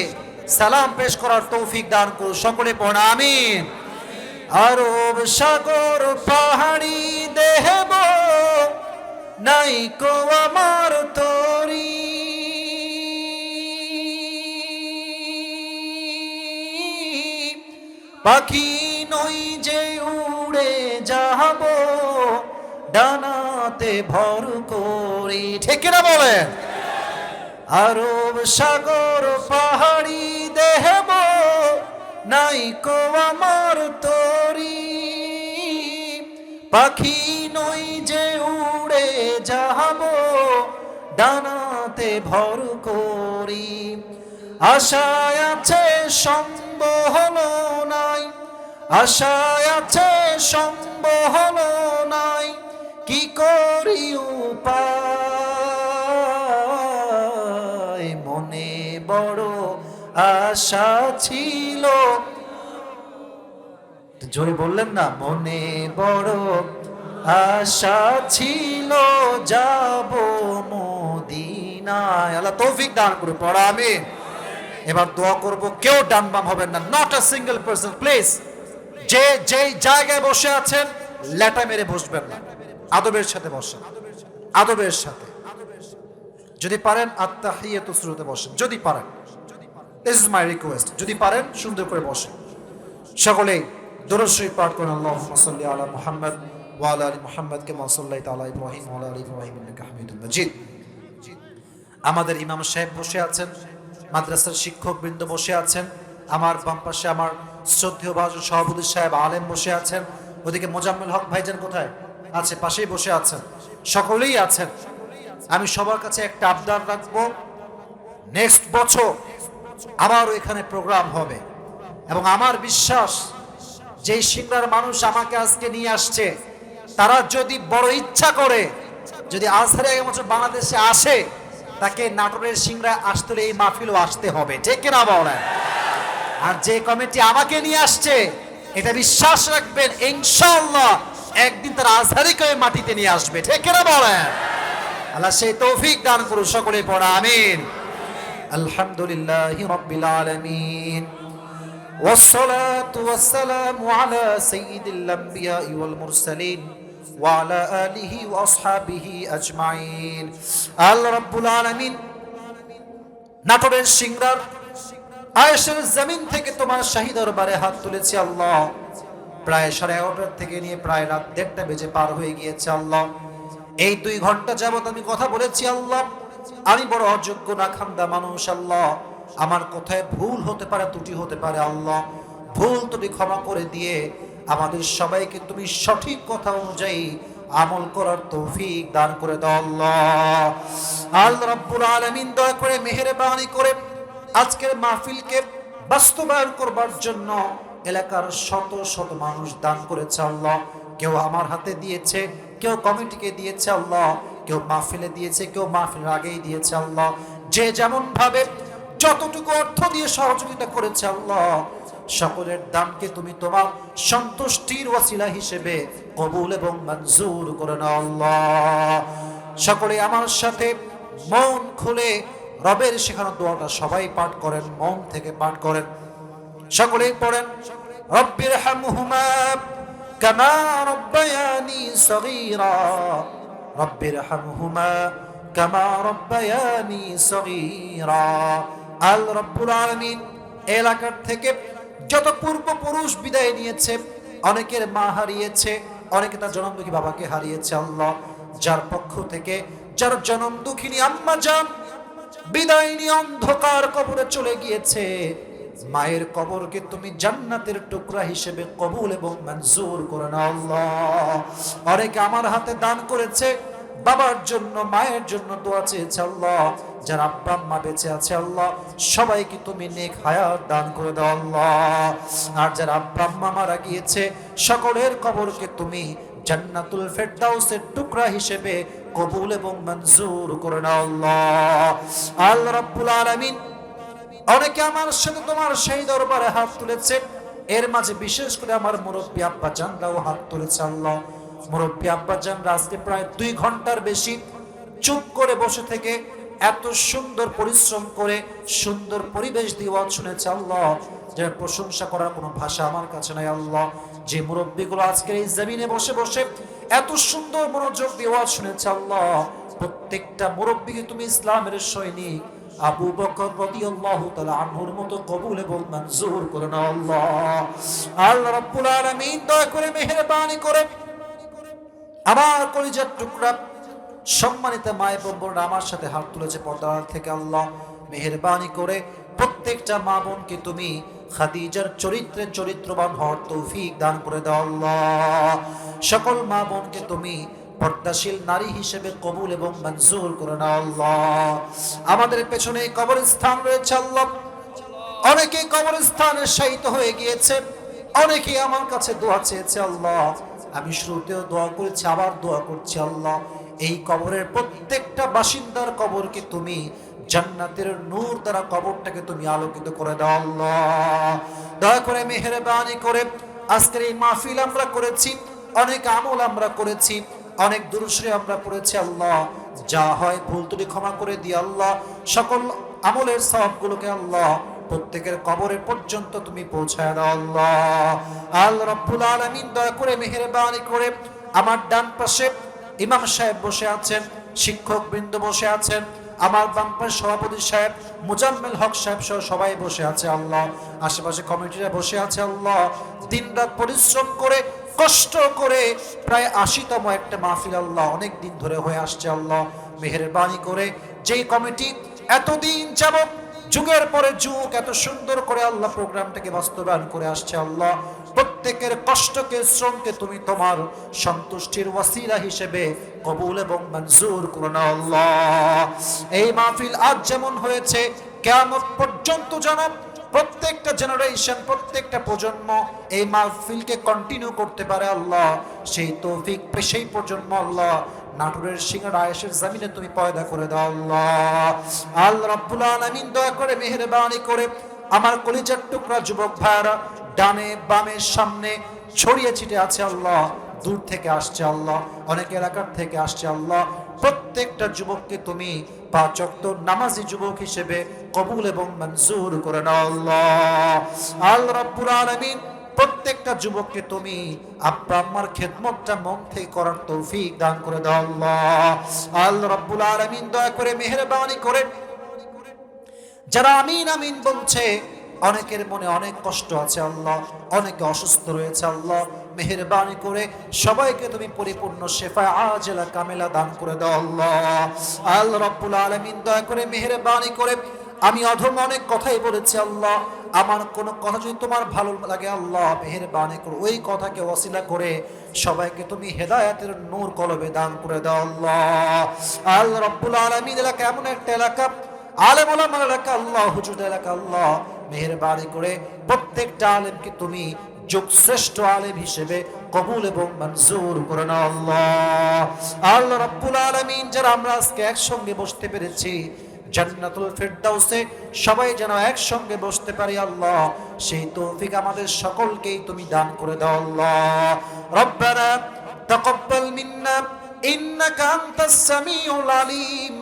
A: সালাম পেশ করার তৌফিক দান করুন, সকলে পড়া আমিন। আরব সাগর পাহাড়ি দেহব নাই কো আমার তরি, পাখি নই যে উড়ে যাব ডানাতে ভর করি, ঠিক না বলেন? আরব সাগর পাহাড়ি দেহব নাই কো আমার তরি, পাখি নই যে উড়ে যাব ডানাতে ভর করি, আশায় আছে সম্বহন নাই, আশায় আছে সম্বহন নাই, কি করি উপায়, মনে বড় আশা ছিল, জোরে বললেন না, মনে বড় আশা ছিল যাব মদিনায়, আল্লাহ তৌফিক দান করে পড়া আমিন। এবার দোয়া করব, কেউ ডান বাম হবেন না, not a single person please. যে যেই জায়গায় বসে আছেন লেটা মেরে বসবেন না, আদবের সাথে বসেন, আদবের সাথে। যদি পারেন আত্তাহিয়াতু শুরুতে বসেন, যদি পারেন, দিস ইজ মাই রিকোয়েস্ট, যদি পারেন সুন্দর করে বসেন। সকলেই দুরূদ শরীফ পাঠ করুন, আল্লাহুম্মা সাল্লি আলা মুহাম্মদ ওয়া আলা আলি মুহাম্মদ কামা সাল্লাইতা আলা ইব্রাহিম ওয়া আলা আলি ইব্রাহিম ইন্নাকা হামিদুম মাজিদ। আমাদের ইমাম সাহেব বসে আছেন, মাদ্রাসার শিক্ষকবৃন্দ বসে আছেন, আমার বাম পাশে আমার শ্রদ্ধেয় ভাজন সভাপতি সাহেব আলেম বসে আছেন, ওদিকে মোজাম্মেল হক ভাইজান কোথায় আছে, পাশেই বসে আছেন, সকলেই আছেন। আমি সবার কাছে একটা আবদার রাখবো, নেক্সট বছর আবারও এখানে প্রোগ্রাম হবে, এবং আমার বিশ্বাস যেই সিংড়ার মানুষ আমাকে আজকে নিয়ে আসছে, তারা যদি বড় ইচ্ছা করে, যদি আজহারে আগামী বছর বাংলাদেশে আসে, তাকে নাটোরের সিংড়া আসতে হলে এই মাহফিলও আসতে হবে, ঠিক কিনা বলেন? আর যে কমিটি আমাকে নিয়ে আসছে, এটা বিশ্বাস রাখবেন ইনশাআল্লাহ একদিন তারা আজহারিকে মাটিতে নিয়ে আসবে, ঠিক কিনা বলেন? আল্লাহ সেই তৌফিক দান করুন, সকলে পড়া আমিন। আলহামদুলিল্লাহি রাব্বিল আলামিন, والصلاة والسلام على سيد الأنبياء والمرسلين وعلى آله وأصحابه أجمعين। আল্লাহ রাব্বুল আলামিন নাটোরের সিংড়ার আয়েশের জমিন থেকে তোমার শাহী দরবারে হাত তুলেছি আল্লাহ। প্রায় 11:30 থেকে নিয়ে প্রায় রাত 1:30 বেজে পার হয়ে গিয়েছে আল্লাহ। এই 2 ঘন্টা যাবত আমি কথা বলেছি আল্লাহ। আমি বড় অযোগ্য নাখান্দা মানুষ আল্লাহ, আমার কথায় ভুল হতে পারে, ত্রুটি হতে পারে আল্লাহ। ভুল ত্রুটি ক্ষমা করে দিয়ে আমাদের সবাইকে তুমি সঠিক কথা অনুযায়ী আমল করার তৌফিক দান করে দাও আল্লাহ। আল্লাহ রাব্বুল আলামিন দয়া করে মেহেরবানি করে আজকের মাহফিলকে বাস্তবায়ন করবার জন্য এলাকার শত শত মানুষ দান করেছে আল্লাহ। কেউ আমার হাতে দিয়েছে, কেউ কমিটিকে দিয়েছে আল্লাহ, কেউ মাহফিলে দিয়েছে, কেউ মাহফিলের আগেই দিয়েছে আল্লাহ। যে যেমন ভাবে যতটুকু অর্থ দিয়ে সহযোগিতা করেছে আল্লাহ, সকলের দানকে তুমি তোমার সন্তুষ্টির ওয়াসিলা হিসেবে কবুল এবং মঞ্জুর করে নাও আল্লাহ। সকলে আমার সাথে মন খুলে রবের শেখানো দোয়াটা সবাই পাঠ করেন, মন থেকে পাঠ করেন, সকলেই পড়েন। রব্বির হামহুমা কামা রব্বায়ানি সগীরা, রব্বির হামহুমা কামা রব্বায়ানি সগীরা। আল্লাহ রাব্বুল আলামিন এলাকার থেকে যত পূর্বপুরুষ বিদায় নিয়েছে, অনেকের মা হারিয়েছে, অনেকে তার জনম দুঃখী বাবাকে হারিয়েছে আল্লাহ, যার পক্ষ থেকে যার জনম দুঃখিনী আম্মা জান বিদায় নিয়ে অন্ধকার কবরে চলে গিয়েছে, মায়ের কবরকে তুমি জান্নাতের টুকরা হিসেবে কবুল এবং মঞ্জুর করে নাও আল্লাহ। অনেকে আমার হাতে দান করেছে, বাবার জন্য মায়ের জন্য দোয়া চেয়েছে আল্লাহ, যারা আব্বা আম্মা বেঁচে আছে আল্লাহ সবাইকে তুমি নেক হায়াত দান করে দাও আল্লাহ। আর যারা আব্বা আম্মা মারা গিয়েছে সকলের কবরকে তুমি জান্নাতুল ফেরদাউসের টুকরা হিসেবে কবুল এবং মঞ্জুর করে নাও আল্লাহ। আল্লাহ রাব্বুল আলামিন অনেকে আমার সাথে তোমার সেই দরবারে হাত তুলেছে, এর মাঝে বিশেষ করে আমার মুরব্বী আব্বা জানরাও হাত তুলেছে আল্লাহ। মুরব্বী আব্বা জানরা আজকে প্রায় 2 ঘন্টার বেশি চুপ করে বসে থেকে এত সুন্দর পরিশ্রম করে সুন্দর পরিবেশ দিয়ে ওয়াজ শুনেছে আল্লাহ, যে প্রশংসা করার কোনো ভাষা আমার কাছে নাই আল্লাহ। যে মুরব্বীগুলো আজকের এই জমিনে বসে বসে এত সুন্দর মনোযোগ দিয়ে ওয়াজ শুনেছে আল্লাহ, প্রত্যেকটা মুরব্বীকে তুমি ইসলামের সৈনিক আবু বকর রাদিয়াল্লাহু তাআলা আনহুর মতো কবুল এবং মঞ্জুর করে নাও আল্লাহ। আল্লাহ রাব্বুল আলামিন দয়া করে মেহেরবানি করে আমার কলিজার টুকরা সম্মানিত মা এবং বোনরা আমার সাথে হাত তুলেছে পর্দার থেকে আল্লাহ, মেহেরবানি করে প্রত্যেকটা মা বোনকে তুমি খাদিজার চরিত্রে চরিত্রবান হওয়ার তৌফিক দান করে দাও আল্লাহ। সকল মা বোনকে তুমি পর্দাশীল নারী হিসেবে কবুল এবং মঞ্জুর করে নাও আল্লাহ। আমাদের পেছনে কবরস্থান রয়েছে আল্লাহ, অনেকে কবরস্থানে শায়িত হয়ে গিয়েছে, অনেকে আমার কাছে দোয়া চেয়েছে আল্লাহ। আমি শুরুতেও দোয়া করেছি, আবার দোয়া করছি আল্লাহ, এই কবরের প্রত্যেকটা বাসিন্দার কবরকে তুমি জান্নাতের নূর দ্বারা কবরটাকে তুমি আলোকিত করে দাও আল্লাহ। দয়া করে মেহেরবানি করে আজকের এই মাহফিল আমরা করেছি, অনেক আমল আমরা করেছি, অনেক দুরূদ শরীফ আমরা পড়েছি আল্লাহ, যা হয় ভুল ত্রুটি ক্ষমা করে দিও আল্লাহ। সকল আমলের সওয়াবগুলোকে আল্লাহ প্রত্যেকের কবরে পর্যন্ত তুমি পৌঁছায় দাও আল্লাহ। আল্লাহ রাব্বুল আলামিন দয়া করে মেহেরবানি করে আমার ডান পাশে ইমাম সাহেব বসে আছেন, শিক্ষক বৃন্দ বসে আছেন, আমার বাম পাশে সভাপতি সাহেব মুজাম্মেল হক সাহেব সহ সবাই বসে আছে আল্লাহ, আশেপাশে কমিটিরা বসে আছে আল্লাহ। দিনরাত পরিশ্রম করে কষ্ট করে প্রায় 80তম একটা মাহফিল আল্লাহ অনেক দিন ধরে হয়ে আসছে আল্লাহ। মেহেরবানি করে যেই কমিটি এতদিন যাবত যুগের পরে যুগ এত সুন্দর করে আল্লাহ প্রোগ্রামটাকে বাস্তবায়ন করে আসছে আল্লাহ, প্রত্যেকের কষ্টকে শ্রমকে তুমি তোমার সন্তুষ্টির ওয়াসিলা হিসেবে কবুল এবং মঞ্জুর করে নাও আল্লাহ। এই মাহফিল আজ যেমন হয়েছে কিয়ামত পর্যন্ত যেন প্রত্যেকটা জেনারেশন প্রত্যেকটা প্রজন্ম এই মাহফিলকে কন্টিনিউ করতে পারে আল্লাহ, সেই তৌফিক সেই প্রজন্ম আল্লাহ নাটোরের সিংহার আয়েশের জমিনে তুমি পয়দা করে দাও আল্লাহ। আল্লাহ রাব্বুল আলামিন দয়া করে মেহেরবানি করে আমার কলিজার টুকরা যুবক ভাইরা ডানে বামে সামনে ছড়িয়ে ছিটে আছে আল্লাহ, দূর থেকে আসছে আল্লাহ, অনেক এলাকার থেকে আসছে আল্লাহ, প্রত্যেকটা যুবককে তুমি 5 ওয়াক্ত নামাজি যুবক হিসেবে কবুল এবং মঞ্জুর করে নাও আল্লাহ। আল্লাহ রাব্বুল আলামিন প্রত্যেকটা যুবককে তুমি আব্বা আম্মার খেদমতটা মন থেকে করার তৌফিক দান করে দাও আল্লাহ। আল্লাহ রাব্বুল আলামিন দয়া করে মেহেরবানি করে যারা আমিন আমিন বলছে, অনেকের মনে অনেক কষ্ট আছে আল্লাহ, অনেকে অসুস্থ রয়েছে আল্লাহ, মেহেরবানি করে সবাইকে তুমি পরিপূর্ণ শেফা আজেলা কামেলা দান করে দাও আল্লাহ। আল্লাহ রাব্বুল আলামিন দয়া করে মেহেরবানি করে আমি অধম অনেক কথাই বলেছি আল্লাহ, আমার কোনো কথা যদি তোমার ভালো লাগে আল্লাহ মেহেরবানি করে ওই কথাকে ওয়াসিলা করে সবাইকে তুমি হেদায়েতের নূর কলবে দান করে দাও আল্লাহ। আল্লাহ রাব্বুল আলামিন এলাকা এমন একটা এলাকা, আলেম ওলামার এলাকা আল্লাহ, হুজুর এলাকা আল্লাহ, মেহেরবানি করে প্রত্যেকটা আলেমকে তুমি যোগ শ্রেষ্ঠ আলেম হিসেবে কবুল এবং মঞ্জুর করে নাও আল্লাহ। আল্লাহ রাব্বুল আলামিন যারা আমরা আজকে একসঙ্গে বসতে পেরেছি জান্নাতুল ফিরদাউসে সবাই যেন একসঙ্গে বসতে পারি আল্লাহ, সেই তৌফিক আমাদের সকলকেই তুমি দান করে দাও আল্লাহ। রব্বানা তাকাব্বাল মিন্না ইন্নাকা আনতাস সামিউল আলিম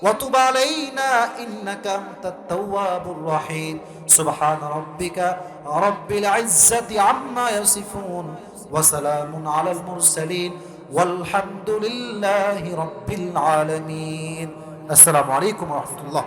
A: ওয়া তুব আলাইনা ইন্নাকা আনতাত তাওয়াবুর রহিম। সুবহানা রাব্বিকা রাব্বিল ইজ্জাতি আম্মা ইয়াসিফুন ওয়া সালামুন আলাল মুরসালিন ওয়ালহামদুলিল্লাহি রাব্বিল আলামিন। আসসালামু আলাইকুম ওয়া রাহমাতুল্লাহ।